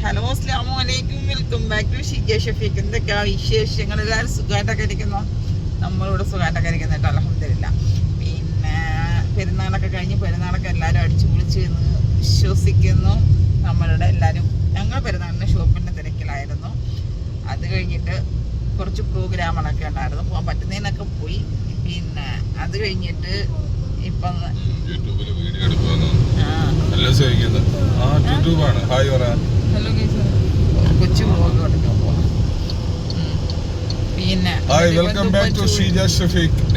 Hello അസ്സലാമു അലൈക്കും, welcome back to Shija Shafeeq. എന്തൊക്കെയാ വിശേഷങ്ങൾ? എല്ലാവരും സുഖമായിട്ടൊക്കെ ഇരിക്കുന്നു. നമ്മളിവിടെ സുഖമായിട്ടൊക്കെ ഇരിക്കുന്നുണ്ട്, അൽഹംദുലില്ലാ. പിന്നെ പെരുന്നാളൊക്കെ കഴിഞ്ഞ് പെരുന്നാളൊക്കെ എല്ലാവരും അടിച്ചു പൊളിച്ച് എന്ന് വിശ്വസിക്കുന്നു. നമ്മളുടെ എല്ലാവരും ഞങ്ങൾ പെരുന്നാളിന് ഷോപ്പിൻ്റെ തിരക്കിലായിരുന്നു. അത് കഴിഞ്ഞിട്ട് കുറച്ച് പ്രോഗ്രാമുകളൊക്കെ ഉണ്ടായിരുന്നു, പോകാൻ പറ്റുന്നതിനൊക്കെ പോയി. പിന്നെ അത് കഴിഞ്ഞിട്ട് ഇപ്പം കൊച്ചു വ്ളോഗ് എടുക്കാൻ പോകാം. പിന്നെ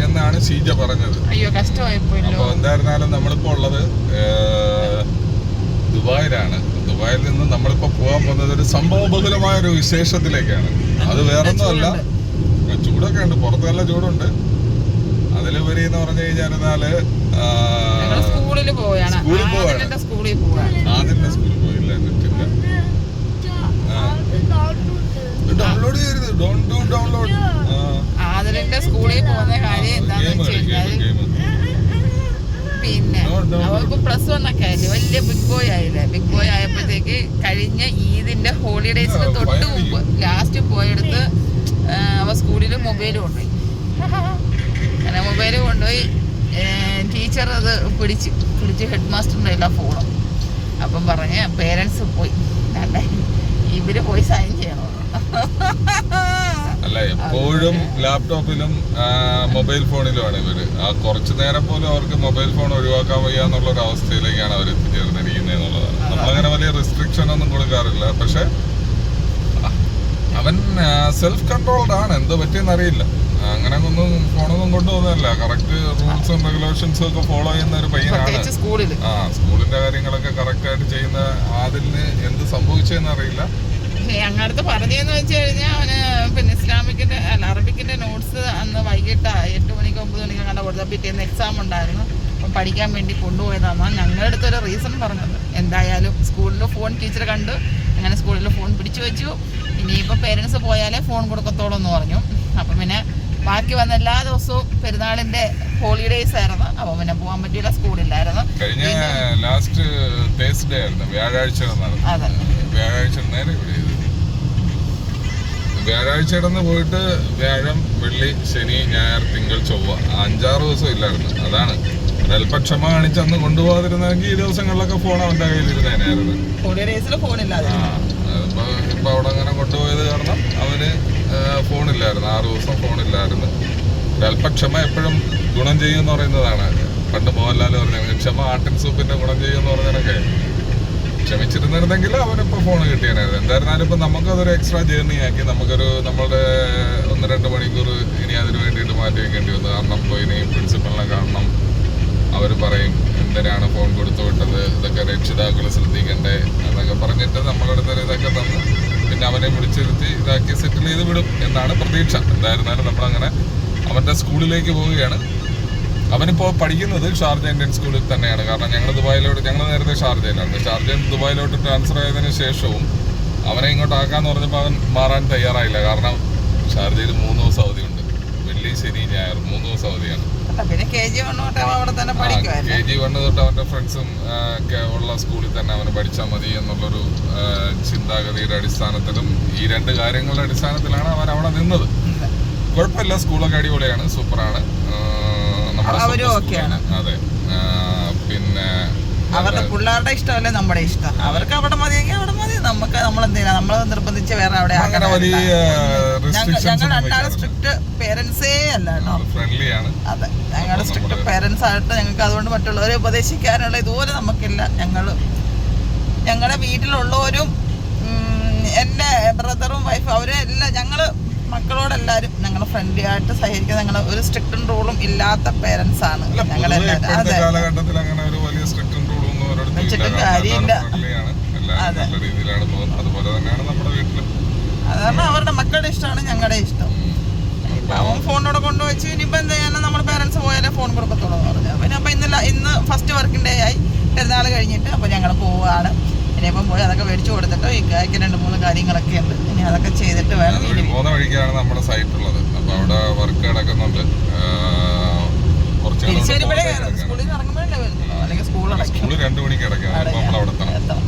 എന്നാണ് ഷീജ പറഞ്ഞത്. അയ്യോ കഷ്ടമായിപ്പോയില്ലോ. അപ്പൊ എന്തായിരുന്നാലും നമ്മളിപ്പോ ഉള്ളത് ദുബായിലാണ്. ദുബായിൽ നിന്ന് നമ്മളിപ്പോ പോകാൻ പോകുന്നത് ഒരു സംഭവബഹുലമായ ഒരു വിശേഷത്തിലേക്കാണ്. അത് വേറൊന്നുമല്ല, ചൂടൊക്കെ ഉണ്ട്, പുറത്ത് നല്ല ചൂടുണ്ട്. അതിലുപരി എന്ന് പറഞ്ഞു കഴിഞ്ഞാല് സ്കൂളിൽ പോവാണ്. സ്കൂളിൽ പോയില്ല, നെറ്റില്ല. ഡൗൺലോഡ് ചെയ്യരുത്, ഡോണ്ട് ഡു ഡൗൺലോഡ്. ആദിലിന്റെ സ്കൂളിൽ പോകുന്ന കാര്യം എന്താണെന്ന് വെച്ച് കഴിഞ്ഞാൽ, പിന്നെ അവർക്ക് പ്ലസ് 1 ഒക്കെ ആയില്ലേ, വലിയ ബിഗ് ബോയ് ആയില്ലേ. ബിഗ് ബോയ് ആയപ്പോഴത്തേക്ക് കഴിഞ്ഞ ഈദിന്റെ ഹോളിഡേസിന് തൊട്ട് മുമ്പ് ലാസ്റ്റ് പോയെടുത്ത് അവ സ്കൂളിൽ മൊബൈൽ കൊണ്ടുപോയി. അങ്ങനെ മൊബൈൽ കൊണ്ടുപോയി ടീച്ചർ അത് പിടിച്ച് ഹെഡ് മാസ്റ്ററിൻ്റെ എല്ലാ ഫോണും. അപ്പം പറഞ്ഞ് പേരൻസ് പോയി അല്ലേ, ഇവര് പോയി സൈൻ ചെയ്യണോ? അല്ല, എപ്പോഴും ലാപ്ടോപ്പിലും മൊബൈൽ ഫോണിലുമാണ് ഇവര്. ആ കുറച്ചു നേരം പോലും അവർക്ക് മൊബൈൽ ഫോൺ ഒഴിവാക്കാൻ വയ്യ എന്നുള്ള ഒരു അവസ്ഥയിലേക്കാണ് അവർ എത്തിച്ചേർന്നിരിക്കുന്നത് എന്നുള്ളതാണ്. നമ്മളങ്ങനെ വലിയ റെസ്ട്രിക്ഷൻ ഒന്നും കൊടുക്കാറില്ല. പക്ഷെ അവൻ സെൽഫ് കൺട്രോൾഡ് ആണ്, എന്തോ പറ്റിയെന്ന് അറിയില്ല. അങ്ങനെ ഒന്നും ഫോണൊന്നും കൊണ്ടുപോകുന്നതല്ല, കറക്റ്റ് റൂൾസും റെഗുലേഷൻസും ഒക്കെ ഫോളോ ചെയ്യുന്ന ഒരു പയ്യനാണ്. സ്കൂളിന്റെ കാര്യങ്ങളൊക്കെ കറക്റ്റ് ആയിട്ട് ചെയ്യുന്ന ആദിലിന് എന്ത് സംഭവിച്ചെന്ന് അറിയില്ല. ഞങ്ങളടുത്ത് പറഞ്ഞതെന്ന് വെച്ച് കഴിഞ്ഞാൽ അവന് പിന്നെ അറബിക്കിന്റെ നോട്ട്സ് അന്ന് വൈകിട്ട് 8 മണിക്ക് 9 മണിക്ക് കണ്ട കൊടുത്ത പിറ്റേന്ന് എക്സാം ഉണ്ടായിരുന്നു. അപ്പം പഠിക്കാൻ വേണ്ടി കൊണ്ടുപോയതാണ് ഞങ്ങളുടെ അടുത്തൊരു റീസൺ പറഞ്ഞത്. എന്തായാലും സ്കൂളിൽ ഫോൺ ടീച്ചർ കണ്ടു, അങ്ങനെ സ്കൂളിൽ ഫോൺ പിടിച്ചു വെച്ചു. ഇനിയിപ്പോൾ പേരൻസ് പോയാലേ ഫോൺ കൊടുക്കത്തോളൂ എന്ന് പറഞ്ഞു. അപ്പം പിന്നെ ബാക്കി വന്ന എല്ലാ ദിവസവും പെരുന്നാളിന്റെ ഹോളിഡേയ്സ് ആയിരുന്നു. അപ്പൊ പിന്നെ പോകാൻ പറ്റിയില്ല, സ്കൂളില്ലായിരുന്നു. കഴിഞ്ഞ ലാസ്റ്റ് തേഴ്സ്ഡേ ആയിരുന്നു, വ്യാഴാഴ്ച ഇടന്ന് പോയിട്ട് വ്യാഴം, വെള്ളി, ശനി, ഞായർ, തിങ്കൾ, ചൊവ്വ 5-6 ദിവസം ഇല്ലായിരുന്നു. അതാണ് ഒരല്പ ക്ഷമ കാണിച്ച് അന്ന് കൊണ്ടുപോകാതിരുന്നെങ്കിൽ ഈ ദിവസങ്ങളിലൊക്കെ ഫോൺ അവന്റെ കയ്യിലിരുന്നേനായിരുന്നു. ഇപ്പൊ അവിടെ അങ്ങനെ കൊണ്ടുപോയത് കാരണം അവന് ഫോണില്ലായിരുന്നു, 6 ദിവസം ഫോണില്ലായിരുന്നു. ഒരല്പ ക്ഷമ എപ്പോഴും ഗുണം ചെയ്യുമെന്ന് പറയുന്നതാണ്. പണ്ട് മോഹൻലാൽ പറഞ്ഞു, ക്ഷമ ആട്ടിൻ സൂപ്പിന്റെ ഗുണം ചെയ്യുമെന്ന് പറഞ്ഞതൊക്കെ. ക്ഷമിച്ചിരുന്നിരുന്നെങ്കിൽ അവനിപ്പോൾ ഫോൺ കിട്ടിയാനായിരുന്നു. എന്തായിരുന്നാലും ഇപ്പം നമുക്കതൊരു എക്സ്ട്രാ ജേർണി ആക്കി നമ്മളുടെ 1-2 മണിക്കൂർ ഇനി അതിന് വേണ്ടിയിട്ട് മാറ്റി വെക്കേണ്ടി വന്നു. കാരണം ഇപ്പോൾ ഇനി പ്രിൻസിപ്പളിനെ കാണണം, അവർ പറയും എന്തിനാണ് ഫോൺ കൊടുത്തു വിട്ടത്, ഇതൊക്കെ രക്ഷിതാക്കൾ ശ്രദ്ധിക്കണ്ടേ എന്നൊക്കെ പറഞ്ഞിട്ട് നമ്മളുടെ അടുത്ത് ഇതൊക്കെ തന്നു. പിന്നെ അവനെ വിളിച്ചിരുത്തി ഇതാക്കി സെറ്റിൽ ചെയ്ത് വിടും എന്നാണ് പ്രതീക്ഷ. എന്തായിരുന്നാലും നമ്മളങ്ങനെ അവൻ്റെ സ്കൂളിലേക്ക് പോവുകയാണ്. അവനിപ്പോൾ പഠിക്കുന്നത് ഷാർജ ഇന്ത്യൻ സ്കൂളിൽ തന്നെയാണ്. കാരണം ഞങ്ങൾ നേരത്തെ ഷാർജയിലാണ്. ഷാർജയിൽ ദുബായിലോട്ട് ട്രാൻസ്ഫർ ആയതിനു ശേഷവും അവനെ ഇങ്ങോട്ട് ആക്കാന്ന് പറഞ്ഞപ്പോൾ അവൻ മാറാൻ തയ്യാറായില്ല. കാരണം ഷാർജയിൽ 3 ദിവസം അവധിയുണ്ട്, വെള്ളി, ശനി, ഞായർ 3 ദിവസം അവധിയാണ്. KG1 തൊട്ട് അവന്റെ ഫ്രണ്ട്സും ഒക്കെ ഉള്ള സ്കൂളിൽ തന്നെ അവന് പഠിച്ചാൽ മതി എന്നുള്ളൊരു ചിന്താഗതിയുടെ അടിസ്ഥാനത്തിലും ഈ 2 കാര്യങ്ങളുടെ അടിസ്ഥാനത്തിലാണ് അവൻ അവിടെ നിന്നത്. കുഴപ്പമില്ല, സ്കൂളൊക്കെ അടിപൊളിയാണ്, സൂപ്പറാണ്. അതെ. പിന്നെ അവരുടെ പിള്ളേരുടെ ഇഷ്ടമല്ലേ നമ്മുടെ ഇഷ്ടം. അവർക്ക് അവിടെ മതിയെങ്കിൽ അവിടെ മതി. നമുക്ക് നമ്മളെ നിർബന്ധിച്ച് വേറെ അവിടെ ഞങ്ങൾ 2 സ്ട്രിക്റ്റ് പേരൻസേ അല്ല കേട്ടോ, ഫ്രണ്ട്ലിയാണ്. അതെ, ഞങ്ങളുടെ സ്ട്രിക്റ്റ് പേരൻസ് ആയിട്ട് ഞങ്ങൾക്ക് അതുകൊണ്ട് മറ്റുള്ളവരെ ഉപദേശിക്കാനുള്ള ഇതുപോലെ നമുക്കില്ല. ഞങ്ങളുടെ വീട്ടിലുള്ളവരും എൻ്റെ ബ്രദറും വൈഫും അവരെല്ലാം ഞങ്ങള് മക്കളോടെല്ലാരും ഞങ്ങൾ ഫ്രണ്ട്ലി ആയിട്ട് സഹകരിക്കുന്ന, ഞങ്ങൾ ഒരു സ്ട്രിക്റ്റും റൂളും ഇല്ലാത്ത പേരൻസ് ആണ് ഞങ്ങളെല്ലാവരും. അതെ, വെച്ചിട്ട് കാര്യമില്ല. അതാണ് അവരുടെ മക്കളുടെ ഇഷ്ടമാണ് ഞങ്ങളുടെ ഇഷ്ടം. അവൻ ഫോണോടെ കൊണ്ടുവച്ചു. ഇനിയിപ്പോൾ എന്താ ചെയ്യാനാ, നമ്മുടെ പേരൻസ് പോയാലേ ഫോൺ കൊടുക്കത്തുള്ളൂ എന്ന് പറഞ്ഞു. പിന്നെ അപ്പം ഇന്ന് ഫസ്റ്റ് വർക്കിംഗ് ഡേ ആയി, പെരുന്നാൾ കഴിഞ്ഞിട്ട്. അപ്പോൾ ഞങ്ങൾ പോവുകയാണ്. ഇനിയിപ്പം പോയി അതൊക്കെ മേടിച്ചു കൊടുത്തിട്ട് ഈ കായ്ക്ക് 2-3 കാര്യങ്ങളൊക്കെ ഉണ്ട്, ഇനി അതൊക്കെ ചെയ്തിട്ട് വേണം. പോകുന്ന വഴിക്കാണ് നമ്മുടെ സൈറ്റ് ഉള്ളത്. അപ്പോൾ അവിടെ വർക്ക് നടക്കുന്നുണ്ട്. തിരിച്ചു വരുമ്പോഴേ സ്കൂളിൽ നിന്ന് ഇറങ്ങുമ്പോഴല്ലേ വരുന്നുള്ളൂ, അല്ലെങ്കിൽ സ്കൂൾ 2 മണിക്ക് ഇടയ്ക്ക് എത്തണം.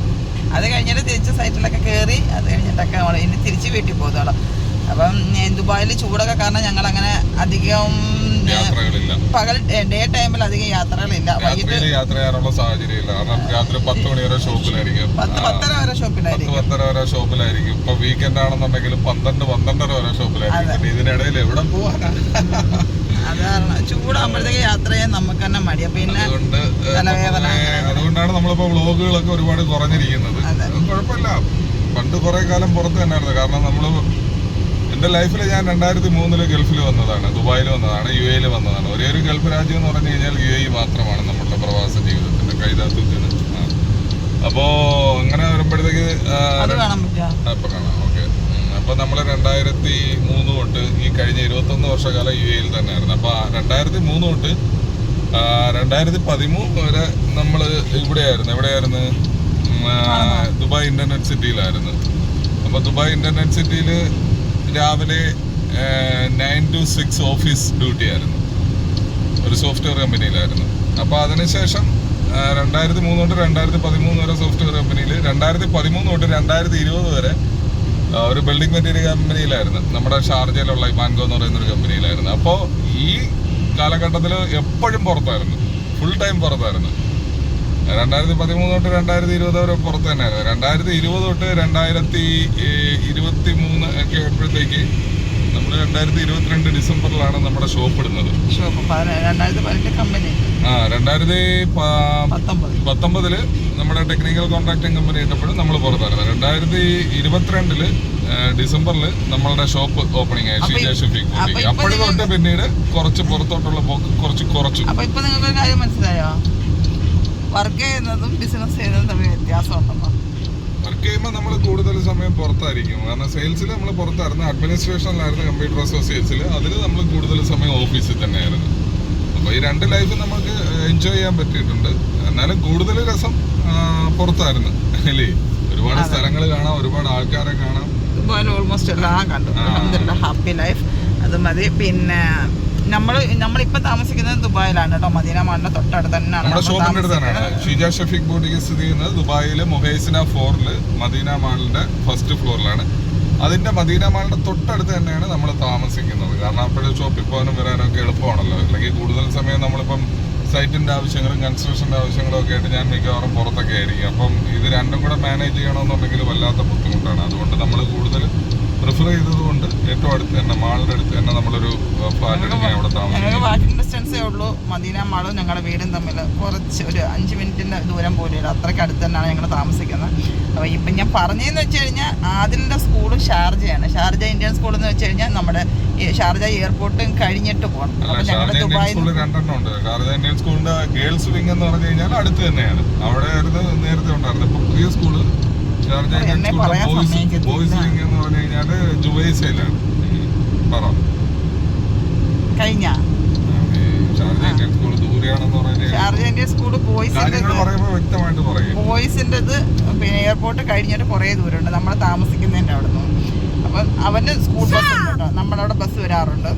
അത് കഴിഞ്ഞിട്ട് തിരിച്ച് സൈറ്റിലൊക്കെ കയറി അത് കഴിഞ്ഞിട്ടൊക്കെ നമ്മൾ ഇനി തിരിച്ച് വീട്ടിൽ പോകുന്നുള്ളൂ. അപ്പം ദുബായിൽ ചൂടൊക്കെ കാരണം ഞങ്ങൾ അങ്ങനെ അധികം പകൽ ഡേ ടൈമിൽ അധികം യാത്രകളില്ല. വൈകിട്ട് യാത്ര ചെയ്യാനുള്ള സാഹചര്യമില്ല. കാരണം രാത്രി 10 മണി വരെ ഷോപ്പിലായിരിക്കും, 10-10:30 വരെ ഷോപ്പിലായിരിക്കും. ഇപ്പൊ വീക്കെൻഡ് ആണെന്നുണ്ടെങ്കിൽ 12-12:30 വരെ ഷോപ്പിലായിരിക്കും. ഇതിനിടയിൽ എവിടെ പോവാനാ? അതാണ് ചൂടാകുമ്പോഴത്തേക്ക് യാത്ര ചെയ്യാൻ നമുക്ക് തന്നെ മടിയാ. പിന്നെ തലവേദന. അതുകൊണ്ടാണ് നമ്മളിപ്പോ വ്ളോഗുകളൊക്കെ ഒരുപാട് കുറഞ്ഞിരിക്കുന്നത്. കുഴപ്പമില്ല, പണ്ട് കുറെ കാലം പുറത്ത് തന്നെയായിരുന്നു. കാരണം നമ്മള് എന്റെ ലൈഫിൽ ഞാൻ 2003 ഗൾഫിൽ വന്നതാണ്, ദുബായിൽ വന്നതാണ്, UAE വന്നതാണ്. ഒരേ ഒരു ഗൾഫ് രാജ്യം എന്ന് പറഞ്ഞു കഴിഞ്ഞാൽ UAE മാത്രമാണ് നമ്മുടെ പ്രവാസ ജീവിതത്തിന്റെ കൈതാത്തത്തിന്. അപ്പോ അങ്ങനെ വരുമ്പോഴത്തേക്ക് ഇപ്പൊ കാണാം. ഓക്കെ, അപ്പൊ നമ്മള് 2003 തൊട്ട് ഈ കഴിഞ്ഞ 21 വർഷക്കാലം UAE തന്നെയായിരുന്നു. അപ്പൊ 2003 തൊട്ട് 2013 വരെ നമ്മള് എവിടെയായിരുന്നു? ദുബായ് ഇന്റർനെറ്റ് സിറ്റിയിലായിരുന്നു. അപ്പൊ ദുബായ് ഇന്റർനെറ്റ് സിറ്റിയില് രാവിലെ 9 to 6 ഓഫീസ് ഡ്യൂട്ടി ആയിരുന്നു, ഒരു സോഫ്റ്റ്വെയർ കമ്പനിയിലായിരുന്നു. അപ്പോൾ അതിനുശേഷം 2003 തൊട്ട് 2013 വരെ സോഫ്റ്റ്വെയർ കമ്പനിയിൽ, 2013 തൊട്ട് 2020 വരെ ഒരു ബിൽഡിംഗ് മെറ്റീരിയൽ കമ്പനിയിലായിരുന്നു, നമ്മുടെ ഷാർജയിലുള്ള ഇമാൻഗോ എന്ന് പറയുന്ന ഒരു കമ്പനിയിലായിരുന്നു. അപ്പോൾ ഈ കാലഘട്ടത്തിൽ എപ്പോഴും പുറത്തായിരുന്നു, ഫുൾ ടൈം പുറത്തായിരുന്നു. 2013 തൊട്ട് 2020 വരെ പുറത്ത് തന്നെയായിരുന്നു. 2020 തൊട്ട് 2023 ഒക്കെ ആയപ്പോഴത്തേക്ക് നമ്മൾ 2022 ഡിസംബറിലാണ് നമ്മുടെ ഷോപ്പ് ഇടുന്നത്. 2019 നമ്മുടെ ടെക്നിക്കൽ കോൺട്രാക്ടിങ് കമ്പനി ഇട്ടപ്പോഴും നമ്മൾ പുറത്തായിരുന്നു. 2022 ഡിസംബറിൽ നമ്മളുടെ ഷോപ്പ് ഓപ്പണിംഗ് ആയി, ഷീജ ഷഫീഖ് ബൂട്ടിക്. അപ്പോഴും തൊട്ട് പിന്നീട് കുറച്ച് പുറത്തോട്ടുള്ള പോക്ക് കുറച്ചു. അപ്പൊ ഇപ്പൊ നിങ്ങൾക്ക് ഒരു കാര്യം മനസ്സിലായോ? വർക്ക് ചെയ്യുന്നതും ബിസിനസ് ചെയ്യുന്നതും തമ്മിൽ വ്യത്യാസമുണ്ടെന്നോ? വർക്ക് ചെയ്യുമ്പോൾ നമ്മൾ കൂടുതൽ സമയം പുറത്തായിരിക്കും. കാരണം സെയിൽസിൽ നമ്മൾ പുറത്തായിരുന്നു, അഡ്മിനിസ്ട്രേഷനിലായിരുന്നു, കമ്പ്യൂട്ടർ അസോസിയേറ്റ്സിൽ. അതിൽ നമ്മൾ കൂടുതൽ സമയം ഓഫീസിൽ തന്നെയായിരുന്നു. അപ്പോൾ ഈ രണ്ട് ലൈഫ് നമുക്ക് എൻജോയ് ചെയ്യാൻ പറ്റിയിട്ടുണ്ട്. എന്നാലും കൂടുതൽ രസം പുറത്തായിരുന്നു അല്ലേ? ഒരുപാട് സ്ഥലങ്ങൾ കാണാം, ഒരുപാട് ആൾക്കാരെ കാണാം. ദുബായിൽ ഓൾമോസ്റ്റ് എല്ലാം കണ്ടു. ഹാപ്പി ലൈഫ്, അത് മതി. പിന്നെ നമ്മളിപ്പോ താമസിക്കുന്നത് ദുബായിലാണ് കേട്ടോ, മദീന മാളിന്റെ തൊട്ടടുത്ത് തന്നെയാണ്. ഷീജ ഷഫീഖ് ബൂട്ടിക് സ്ഥിതി ചെയ്യുന്നത് ദുബായിലെ മുഹൈസിന 4 മദീന മാളിന്റെ ഫസ്റ്റ് ഫ്ലോറിലാണ്. അതിന്റെ മദീന മാളിന്റെ തൊട്ടടുത്ത് തന്നെയാണ് നമ്മൾ താമസിക്കുന്നത്. കാരണം അപ്പോഴും ഷോപ്പിൽ പോകാനും വരാനും ഒക്കെ എളുപ്പമാണല്ലോ. അല്ലെങ്കിൽ കൂടുതൽ സമയം നമ്മളിപ്പം സൈറ്റിന്റെ ആവശ്യങ്ങളും കൺസ്ട്രക്ഷന്റെ ആവശ്യങ്ങളും ഒക്കെ ആയിട്ട് ഞാൻ മിക്കവാറും പുറത്തൊക്കെ ആയിരിക്കും. അപ്പം ഇത് രണ്ടും കൂടെ മാനേജ് ചെയ്യണമെന്നുണ്ടെങ്കിൽ വല്ലാത്ത ബുദ്ധിമുട്ടാണ്. അതുകൊണ്ട് നമ്മൾ കൂടുതൽ പ്രിഫർ ചെയ്തതുകൊണ്ട് ഏറ്റവും അടുത്ത് തന്നെ, മാളിന്റെ അടുത്ത് തന്നെ നമ്മളൊരു ഫ്ലാറ്റ് എടുക്കാൻ അവിടെ താമസിക്കും. വാക്കിംഗ് ഡിസ്റ്റൻസേ ഉള്ളൂ മദീന മാളും ഞങ്ങളുടെ വീടും തമ്മിൽ. കുറച്ച് ഒരു 5 മിനിറ്റിന്റെ ദൂരം പോലെയുള്ളൂ, അത്രയ്ക്ക് അടുത്ത് തന്നെയാണ് ഞങ്ങൾ താമസിക്കുന്നത്. അപ്പോൾ ഇപ്പം ഞാൻ പറഞ്ഞതെന്ന് വെച്ച് കഴിഞ്ഞാൽ ആദിലിന്റെ സ്കൂളും ഷാർജയാണ്. ഷാർജ ഇന്ത്യൻ സ്കൂൾ എന്ന് വെച്ച് കഴിഞ്ഞാൽ നമ്മുടെ ഷാർജ എയർപോർട്ടും കഴിഞ്ഞിട്ട് പോകണം. അപ്പോൾ ഞങ്ങൾ ദുബായിൽ 2 ഉണ്ട്. ഷാർജ ഇന്ത്യൻ സ്കൂളിന്റെ ഗേൾസ് വിങ് എന്ന് പറഞ്ഞു കഴിഞ്ഞാൽ അടുത്ത് തന്നെയാണ്. അവിടെ ആയിരുന്നു നേരത്തെ ഉണ്ടായിരുന്നത്. ഇപ്പോൾ പുതിയ സ്കൂള് ഷാർജ ഇന്ത്യൻ സ്കൂളിന്റെ ബോയ്സ് വിങ് എന്ന് പറഞ്ഞു കഴിഞ്ഞാല് ജുവൈസയിലാണ്. കഴിഞ്ഞ ഷാർജ ഇന്ത്യൻ സ്കൂൾ ദൂരെയാണെന്ന് പറഞ്ഞാൽ ഷാർജ ഇന്ത്യൻ സ്കൂൾ ബോയ്സിൻ്റെത് പിന്നെ എയർപോർട്ട് കഴിഞ്ഞിട്ട് കുറേ ദൂരമുണ്ട് നമ്മൾ താമസിക്കുന്നതിൻ്റെ അവിടെ നിന്ന്. അപ്പം അവന് സ്കൂൾ ബസ് ഉണ്ട് കേട്ടോ, നമ്മുടെ അവിടെ ബസ് വരാറുണ്ട്.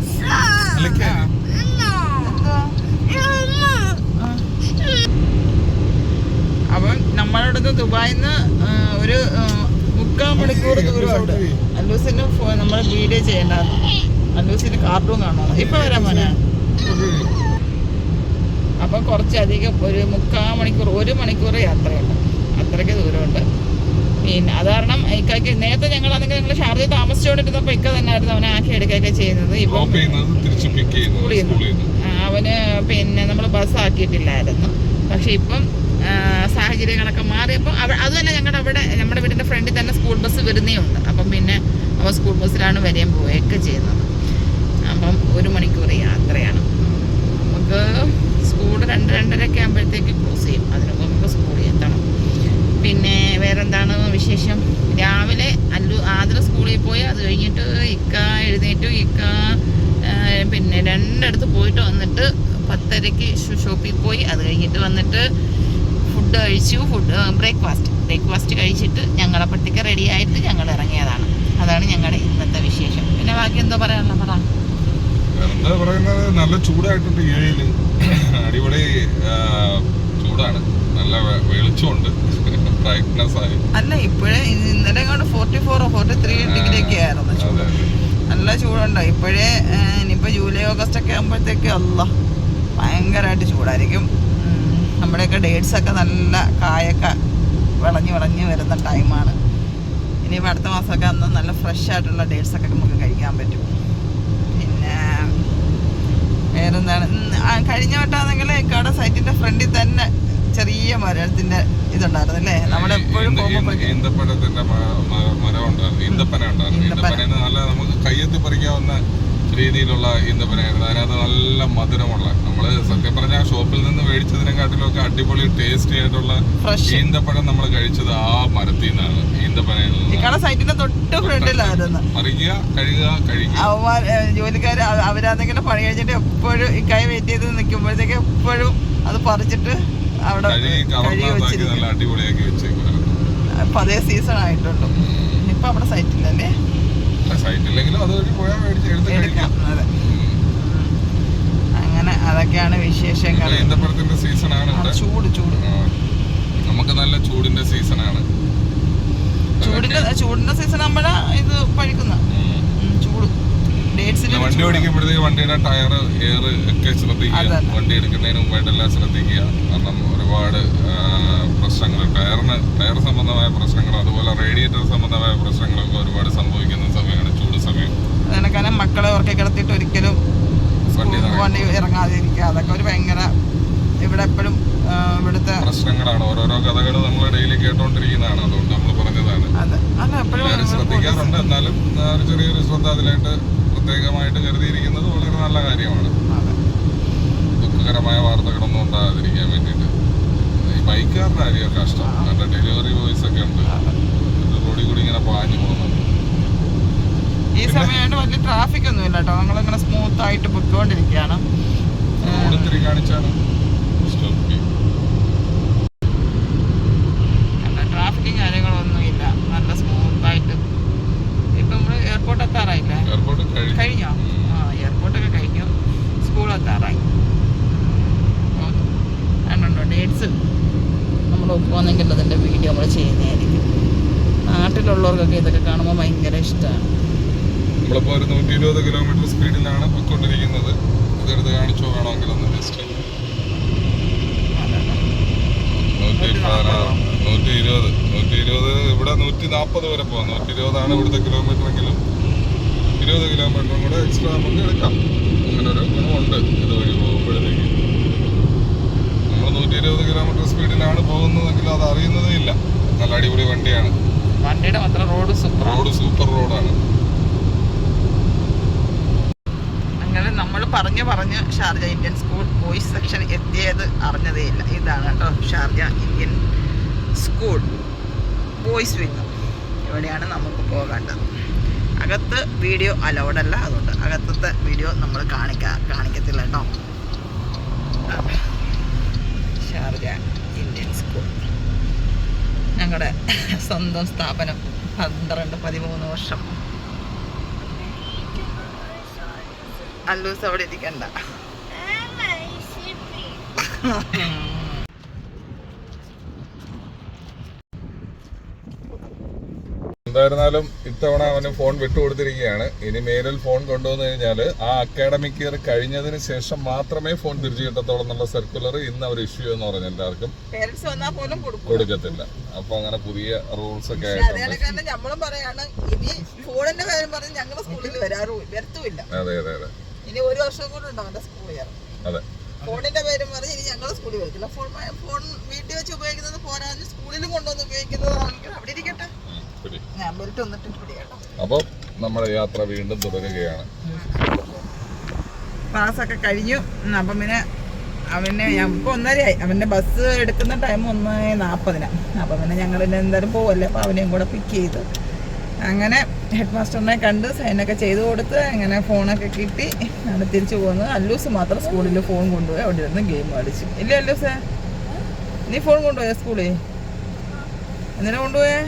അപ്പം നമ്മളുടെ അടുത്ത് ദുബായിൽ നിന്ന് ഒരു 3/4 മണിക്കൂർ ദൂരമുണ്ട്. അല്ലൂസിന് നമ്മൾ വീഡിയോ ചെയ്യേണ്ടതാണ്. അല്ലൂസിന് കാർട്ടൂൺ കാണണം. ഇപ്പൊ വരാൻ മോനെ. അപ്പം കുറച്ചധികം ഒരു 3/4 മണിക്കൂർ, 1 മണിക്കൂർ യാത്രയുണ്ട്. അത്രയ്ക്ക് ദൂരമുണ്ട്. പിന്നെ അത് കാരണം ഇക്കാക്ക് നേരത്തെ ഞങ്ങളാണെങ്കിൽ ഞങ്ങൾ ഷാർജയിൽ താമസിച്ചുകൊണ്ടിരുന്നപ്പോൾ ഇക്ക തന്നെയായിരുന്നു അവനെ ആക്കി എടുക്കുകയൊക്കെ ചെയ്യുന്നത്. ഇപ്പം അവന് പിന്നെ നമ്മൾ ബസ് ആക്കിയിട്ടില്ലായിരുന്നു. പക്ഷെ ഇപ്പം സാഹചര്യങ്ങളൊക്കെ മാറിയപ്പോൾ അതുമല്ല ഞങ്ങളുടെ അവിടെ നമ്മുടെ വീടിൻ്റെ ഫ്രണ്ടിൽ തന്നെ സ്കൂൾ ബസ് വരുന്നേ ഉണ്ട്. അപ്പം പിന്നെ അവൻ സ്കൂൾ ബസ്സിലാണ് വരെയും പോവുകയൊക്കെ ചെയ്യുന്നത്. അപ്പം 1 മണിക്കൂർ യാത്രയാണ്. നമുക്ക് സ്കൂൾ 2-2:30 ആകുമ്പോഴത്തേക്ക് ക്ലോസ് ചെയ്യും. അതിനുമ്പോൾ നമുക്ക് സ്കൂളിൽ എത്തണം. പിന്നെ വേറെന്താണ് വിശേഷം? രാവിലെ ആദ്യം സ്കൂളിൽ പോയി അത് കഴിഞ്ഞിട്ട് ഇക്ക എഴുന്നേറ്റു. ഇക്ക പിന്നെ 2 പോയിട്ട് വന്നിട്ട് 10:30 ഷോപ്പിൽ പോയി. അത് കഴിഞ്ഞിട്ട് വന്നിട്ട് ഫുഡ് കഴിച്ചു. ബ്രേക്ക്ഫാസ്റ്റ് കഴിച്ചിട്ട് ഞങ്ങളപ്പോഴത്തേക്ക് റെഡി ആയിട്ട് ഞങ്ങൾ ഇറങ്ങിയതാണ്. അതാണ് ഞങ്ങളുടെ ഇന്നത്തെ വിശേഷം. പിന്നെ ബാക്കി എന്തോ പറയാനുള്ള പറ. എന്താ പറയുന്നത്, നല്ല ചൂടായിട്ടുണ്ട്. അടിപൊളി ചൂടാണ്, നല്ല വെളിച്ചമുണ്ട്. ബ്രൈറ്റ്നസ് ആയി. അല്ല ഇപ്പോഴേ ഇന്നലെ കൊണ്ട് 44 43 ഡിഗ്രി ഒക്കെ ആയിരുന്നു ചൂട്. നല്ല ചൂടുണ്ടോ ഇപ്പോഴേ. ഇനിയിപ്പോൾ ജൂലൈ ഓഗസ്റ്റ് ഒക്കെ ആകുമ്പോഴത്തേക്ക് ഭയങ്കരമായിട്ട് ചൂടായിരിക്കും. നമ്മുടെയൊക്കെ ഡേറ്റ്സ് ഒക്കെ നല്ല കായൊക്കെ വിളഞ്ഞ് വരുന്ന ടൈമാണ്. ഇനിയിപ്പോൾ അടുത്ത മാസമൊക്കെ അന്ന് നല്ല ഫ്രഷ് ആയിട്ടുള്ള ഡേറ്റ്സ് ഒക്കെ നമുക്ക് കഴിക്കാൻ പറ്റും. പിന്നെ വേറെന്താണ്, കഴിഞ്ഞ വട്ടാണെങ്കിൽ ഇക്കാടെ സൈറ്റിന്റെ ഫ്രണ്ടിൽ തന്നെ ചെറിയ മരത്തിന്റെ ഇതുണ്ടായിരുന്നു അല്ലേ? നമ്മളെപ്പോഴും ഈന്തപ്പഴത്തിന്റെ മരം ഉണ്ടായിരുന്നു, ഈന്തപ്പന ഉണ്ടായിരുന്നു. ഈന്തപ്പന നല്ല നമുക്ക് കയ്യെത്തി പറിക്കാവുന്ന രീതിയിലുള്ള ഈന്തപ്പനായിരുന്നു. അതിനകത്ത് നല്ല മധുരമുള്ള, നമ്മള് സത്യം പറഞ്ഞാൽ ഷോപ്പിൽ നിന്ന് മേടിച്ചതിനെക്കാട്ടിലൊക്കെ അടിപൊളി ടേസ്റ്റി ആയിട്ടുള്ള ഈന്തപ്പഴം നമ്മൾ കഴിച്ചത് ആ മരത്തിൽ നിന്നാണ്. ഈന്തപ്പനയിൽ നിന്ന് സൈറ്റിന്റെ തൊട്ട് ഫ്രണ്ടിലായിരുന്നു. പറിക്കുക, കഴുകുക, കഴിക്കുക. ജോലിക്കാർ അവരാണെങ്കിലും പണി കഴിഞ്ഞിട്ട് എപ്പോഴും ഈ കൈ വെയിറ്റ് ചെയ്ത് നിൽക്കുമ്പോഴത്തേക്ക് എപ്പോഴും അത് പറിച്ചിട്ട് അവിടെ നല്ല അടിപൊളിയാക്കി വെച്ചേക്കുമായിരുന്നു. അപ്പൊ അതേ സീസൺ ആയിട്ടുള്ളൂ. ഇപ്പൊ അവിടെ സൈറ്റില്ലല്ലേ? സൈറ്റില്ലെങ്കിലും അതുവഴി പോയാൽ എടുക്കാം. അതെ, അങ്ങനെ അതൊക്കെയാണ് വിശേഷങ്ങൾ. ഈന്തപ്പഴത്തിന്റെ സീസണാണ് ഇവിടെ. ചൂട് നമുക്ക് നല്ല ചൂടിന്റെ സീസണാണ്. ചൂടിന്റെ സീസൺ ആകുമ്പോഴാ ഇത് പഴിക്കുന്ന ചൂട്. വണ്ടി ഓടിക്കുമ്പോഴത്തേക്ക് വണ്ടിയുടെ ടയർ, എയർ ഒക്കെ ശ്രദ്ധിക്കുക. വണ്ടി എടുക്കുന്നതിന് മുമ്പായിട്ടെല്ലാം ശ്രദ്ധിക്കുക. കാരണം ഒരുപാട് പ്രശ്നങ്ങൾ, ടയർ സംബന്ധമായ പ്രശ്നങ്ങൾ, അതുപോലെ റേഡിയേറ്റർ സംബന്ധമായ പ്രശ്നങ്ങളൊക്കെ ഒരുപാട് സംഭവിക്കുന്ന സമയമാണ് ചൂട് സമയം. അതിനൊക്കെ മക്കളെ ഉറക്കെ കിടത്തിയിട്ട് ഒരിക്കലും വണ്ടി ഇറങ്ങാതിരിക്കുക. അതൊക്കെ ഒരു ഭയങ്കര ഇവിടെ എപ്പോഴും ഇവിടുത്തെ പ്രശ്നങ്ങളാണ്. ഓരോരോ കഥകൾ നമ്മൾ ഡെയിലി കേട്ടോണ്ടിരിക്കുന്നതാണ്. അതുകൊണ്ട് നമ്മൾ പറഞ്ഞതാണ്. എല്ലാവരും ശ്രദ്ധിക്കാറുണ്ട്. എന്നാലും ചെറിയൊരു ശ്രദ്ധ അതിലായിട്ട് പ്രത്യേകമായിട്ട് കരുതിയിരിക്കുന്നത് വളരെ നല്ല കാര്യമാണ്. ദുഃഖകരമായ വാർത്തകളൊന്നും ഉണ്ടാകാതിരിക്കാൻ വേണ്ടിയിട്ട്. ഈ ബൈക്കുകാരുടെ കാര്യം കഷ്ടം. നല്ല ഡെലിവറി ബോയ്സ് ഒക്കെ ഉണ്ട്, റോഡിൽ കൂടി ഇങ്ങനെ പാഞ്ഞു പോകുന്നത്. ഈ സമയമായിട്ട് വലിയ ട്രാഫിക് ഒന്നും ഇല്ല കേട്ടോ. നമ്മളിങ്ങനെ സ്മൂത്ത് ആയിട്ട് പൊയ്ക്കൊണ്ടിരിക്കുകയാണ്. റോഡ് കാണിച്ചാണ് ട്രാഫിക്കും കാര്യങ്ങളൊന്നും ഇല്ല. നല്ല സ്മൂത്ത് ആയിട്ട്. ഇപ്പൊ നമ്മള് എയർപോർട്ട് എത്താറായില്ലേ? കഴിഞ്ഞോ? എയർപോർട്ടൊക്കെ കഴിഞ്ഞു. സ്കൂൾ എത്താറായി. കണ്ടുണ്ടോ ഡേറ്റ്സ് നമ്മൾ ഒപ്പുവന്നെങ്കിൽ അതിൻ്റെ വീഡിയോ നമ്മൾ ചെയ്യുന്നതായിരിക്കും. നാട്ടിലുള്ളവർക്കൊക്കെ ഇതൊക്കെ കാണുമ്പോൾ ഭയങ്കര ഇഷ്ടമാണ്. നമ്മളിപ്പോൾ ഒരു 120 കിലോമീറ്റർ സ്പീഡിലാണ് പൊയ്ക്കൊണ്ടിരിക്കുന്നത്. അതെടുത്ത് കാണിച്ചോ വേണമെങ്കിൽ ഒന്ന് ജസ്റ്റ് 120 ഇവിടെ 140 വരെ പോകാം. 120 ഇവിടുത്തെ കിലോമീറ്റർ എങ്കിലും 20 കിലോമീറ്ററും കൂടെ എക്സ്ട്രാ നമുക്ക് എടുക്കാം. അങ്ങനെ ഒരു ഗുണമുണ്ട് ഇതുവഴി പോകുമ്പോഴത്തേക്ക്. നമ്മൾ 120 കിലോമീറ്റർ സ്പീഡിലാണ് പോകുന്നതെങ്കിൽ അത് അറിയുന്നതേ ഇല്ല. നല്ല അടിപൊളി വണ്ടിയാണ്. വണ്ടിയുടെ മാത്രം റോഡ് സൂപ്പർ റോഡാണ്. അങ്ങനെ നമ്മൾ പറഞ്ഞ് Sharjah Indian school boys section എത്തിയത് അറിഞ്ഞതേ ഇല്ല. ഇതാണ് കേട്ടോ Sharjah Indian school boys wing. ഇവിടെയാണ് നമുക്ക് പോകേണ്ടത്. അകത്ത് വീഡിയോ അലൗഡ് അല്ല, അതുകൊണ്ട് അകത്തത്തെ വീഡിയോ നമ്മൾ കാണിക്കത്തില്ല കേട്ടോ. ഷാർജ ഇന്ത്യൻ സ്കൂൾ ഞങ്ങളുടെ സ്വന്തം സ്ഥാപനം. 13 വർഷം. അല്ലൂസ് അവിടെ ഇരിക്കണ്ട. എന്തായിരുന്നാലും ഇത്തവണ അവന് ഫോൺ വിട്ടുകൊടുത്തിരിക്കുകയാണ്. ഇനി മേലിൽ ഫോൺ കൊണ്ടുവന്നു കഴിഞ്ഞാൽ ആ അക്കാഡമിക് ഇയർ കഴിഞ്ഞതിന് ശേഷം മാത്രമേ ഫോൺ തിരിച്ചു കിട്ടത്തോളം എന്നുള്ള സർക്കുലർ ഇന്ന് അവർ ഇഷ്യൂ എന്ന് പറഞ്ഞു. എല്ലാവർക്കും കൊടുക്കത്തില്ല. അപ്പൊ അങ്ങനെ പുതിയ റൂൾസ് ഒക്കെ ആയിട്ടുണ്ട്. നമ്മളും പറയാണ് ഇനി ഫോണിന്റെ കാര്യം പറഞ്ഞ് ഞങ്ങളുടെ സ്കൂളിൽ വരത്തുമില്ല. അതെ ഇനി ഒരു വർഷം കൂടെ ഉണ്ടാവും എന്റെ സ്കൂൾ ഇയർ. അതെ, ഫോണിന്റെ പേരും പറഞ്ഞ് ഇനി ഞങ്ങളുടെ സ്കൂളിൽ വരത്തില്ല. ഫോൺ വീട്ടിൽ വെച്ച് ഉപയോഗിക്കുന്നത് പോരാഞ്ഞ് സ്കൂളിലും കൊണ്ടുവന്ന് ഉപയോഗിക്കുന്നതാണെങ്കിൽ അവിടെ ഇരിക്കട്ടെ. അപ്പൊ നമ്മുടെ യാത്ര വീണ്ടും തുടരുകയാണ്. ക്ലാസ്സൊക്കെ കഴിഞ്ഞു. അപ്പം പിന്നെ അവന് ഇപ്പൊ 1:30 അവന്റെ ബസ് എടുക്കുന്ന ടൈം 1:40. അപ്പം പിന്നെ ഞങ്ങൾ എന്തായാലും പോവല്ലേ. അപ്പൊ അവനെയും കൂടെ പിക്ക് ചെയ്ത് അങ്ങനെ ഹെഡ് മാസ്റ്ററിനെ കണ്ട് സൈനൊക്കെ ചെയ്ത് കൊടുത്ത് അങ്ങനെ ഫോണൊക്കെ കിട്ടി അവിടെ തിരിച്ചു പോകുന്നത്. അല്ലൂസ് മാത്രം സ്കൂളിൽ ഫോൺ കൊണ്ടുപോയി അവിടെ ഇരുന്ന് ഗെയിം കളിച്ചു. ഇല്ല അല്ലൂസേ, നീ ഫോൺ കൊണ്ടുപോയാ സ്കൂളിൽ? എന്തിനാ കൊണ്ടുപോയേ?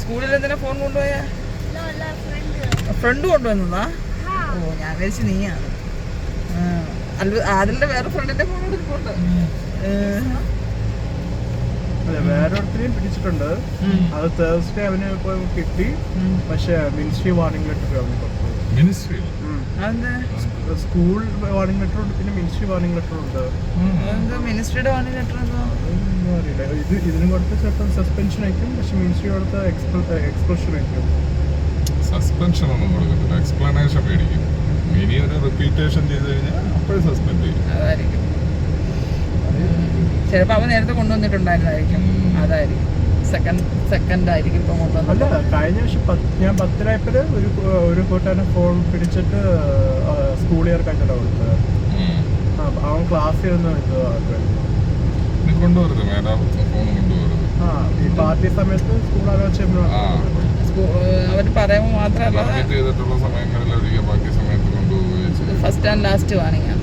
സ്കൂളിൽ എന്തിനാ ഫോൺ കൊണ്ടുപോയാ? ഫ്രണ്ട് കൊണ്ടുവന്നതാ? ഓ, ഞാൻ വിചാരിച്ചു നീയാണ്. അതിന്റെ വേറെ ഫ്രണ്ടിന്റെ ഫോൺ എടുക്കുന്നുണ്ട്. അതെ, വേറൊരുത്തരെയും പിടിച്ചിട്ടുണ്ട്. അത് തേഴ്സ്ഡേ അവന് പോയി കിട്ടി. പക്ഷെ മിനിസ്ട്രി വാർണിംഗ് ലെറ്റർ അവന് കൊടുത്തു. മിനിസ്ട്രി സ്കൂൾ വാർണിംഗ് ലെറ്റർ ഉണ്ട്, പിന്നെ മിനിസ്ട്രി വാർണിംഗ് ലെറ്റർ ഉണ്ട്. മിനിസ്ട്രിയുടെ വാർണിംഗ് ലെറ്റർ ഒന്നും അറിയില്ല. ഇതിന് കൊടുത്ത ചിലപ്പോൾ സസ്പെൻഷൻ ആയിരിക്കും, പക്ഷെ മിനിസ്ട്രി കൊടുത്ത എക്സ്പൾഷൻ ആയിരിക്കും. സസ്പെൻഷൻ ഒന്നും കൊടുക്കത്തില്ല, എക്സ്പ്ലനേഷൻ മേടിക്കും. ഇനി ഒരു റിപ്പീറ്റേഷൻ ചെയ്ത് കഴിഞ്ഞാൽ അപ്പോഴും സസ്പെൻഡ് ചെയ്യും. അതായിരിക്കും. ചിലപ്പോൾ അവൻ നേരത്തെ കൊണ്ടുവന്നിട്ടുണ്ടായിരുന്നായിരിക്കും, അതായിരിക്കും. സെക്കൻഡ് ആയിരിക്കും ഇപ്പം കൊണ്ടുവന്നത്. അല്ല, കഴിഞ്ഞ വർഷം ഞാൻ 10 ഒരു കൂട്ടാനെ ഫോൺ പിടിച്ചിട്ട് സ്കൂളിൽ ഇറക്കാനാണ് കൊടുത്തത്. അവൻ ക്ലാസ്സിൽ നിന്ന് കൊണ്ടുവരുത്, മേഡം ഫോൺ കൊണ്ടുവരുത്. ഈ പാർട്ടി സമയത്ത് സ്കൂൾ ആലോചന അവർ പറയുമ്പോൾ മാത്രമല്ല, ചെയ്തിട്ടുള്ള സമയങ്ങളിൽ ഒഴികെ ബാക്കി സമയത്ത് കൊണ്ടുപോവുകയും ഫസ്റ്റ് ആൻഡ് ലാസ്റ്റ് വാണിംഗ്.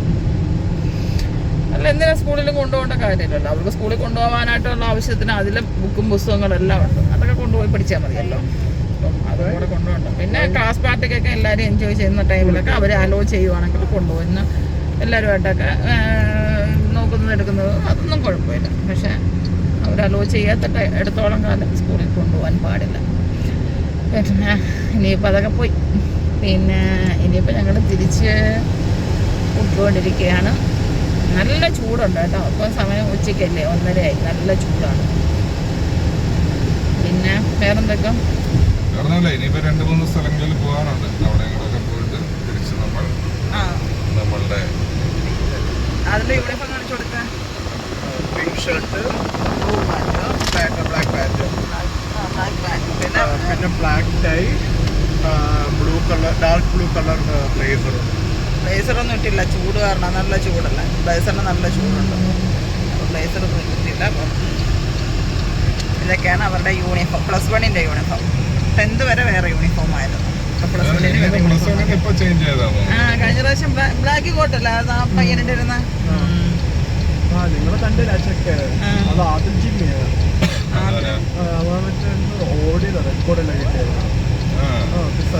അല്ല, എന്തിനാ സ്കൂളിൽ കൊണ്ടുപോകേണ്ട കാര്യമില്ലല്ലോ. അവർക്ക് സ്കൂളിൽ കൊണ്ടുപോകാനായിട്ടുള്ള ആവശ്യത്തിന് അതിലെ ബുക്കും പുസ്തകങ്ങളെല്ലാം ഉണ്ട്. അതൊക്കെ കൊണ്ടുപോയി പഠിച്ചാൽ മതിയല്ലോ. അപ്പം അതും കൂടെ കൊണ്ടുപോകണ്ട. പിന്നെ ക്ലാസ് പാർട്ടിക്കൊക്കെ എല്ലാവരും എൻജോയ് ചെയ്യുന്ന ടൈമിലൊക്കെ അവർ അലോ ചെയ്യുവാണെങ്കിൽ കൊണ്ടുപോകുന്ന എല്ലാവരുമായിട്ടൊക്കെ നോക്കുന്നത് എടുക്കുന്നത് അതൊന്നും കുഴപ്പമില്ല. പക്ഷെ അവർ അലോ ചെയ്യാത്ത എടുത്തോളം കാലം സ്കൂളിൽ കൊണ്ടുപോകാൻ പാടില്ല. പിന്നെ ഇനിയിപ്പോൾ അതൊക്കെ പോയി. പിന്നെ ഇനിയിപ്പോൾ ഞങ്ങൾ തിരിച്ച് കൊണ്ടുകൊണ്ടിരിക്കുകയാണ്. നല്ല ചൂടുണ്ട് കേട്ടോ. ഇപ്പോൾ സമയം ഉച്ചയ്ക്കല്ലേ, 1:30 നല്ല ചൂടാണ്. പിന്നെ വേറെന്തൊക്കെ ഇനിയിപ്പോ 2-3 സ്ഥലങ്ങളിൽ പോകാനുണ്ട്. അവിടെ പോയിട്ട് തിരിച്ച് നമ്മളുടെ അതിന്റെ യൂണിഫോം കാണിച്ചു കൊടുക്കാൻ പിങ്ക് ഷർട്ട്, ബ്ലാക്ക് പാന്റ്, പിന്നെ black tie, blue colour, dark blue colour blazer. ബ്ലേസറൊന്നും ഇട്ടില്ല, ചൂട് കാരണം. നല്ല ചൂടല്ല, ബ്ലേസറിന് നല്ല ചൂടുണ്ട്. അപ്പോൾ ബ്ലേസറൊന്നും ഇട്ടിട്ടില്ല. അപ്പം ഇതൊക്കെയാണ് അവരുടെ യൂണിഫോം. +1ന്റെ യൂണിഫോം. 10th വരെ വേറെ യൂണിഫോം ആയിരുന്നു. കഴിഞ്ഞ പ്രാവശ്യം ബ്ലാക്ക് കോട്ടല്ല ആ പയ്യനിട്ട് ഇരുന്ന. നിങ്ങളെ കണ്ടില്ല, അത് ആദിൽ ജിമ്മിയാണ്. ഓടിയത് റെക്കോർഡല്ല കിട്ടിയത്.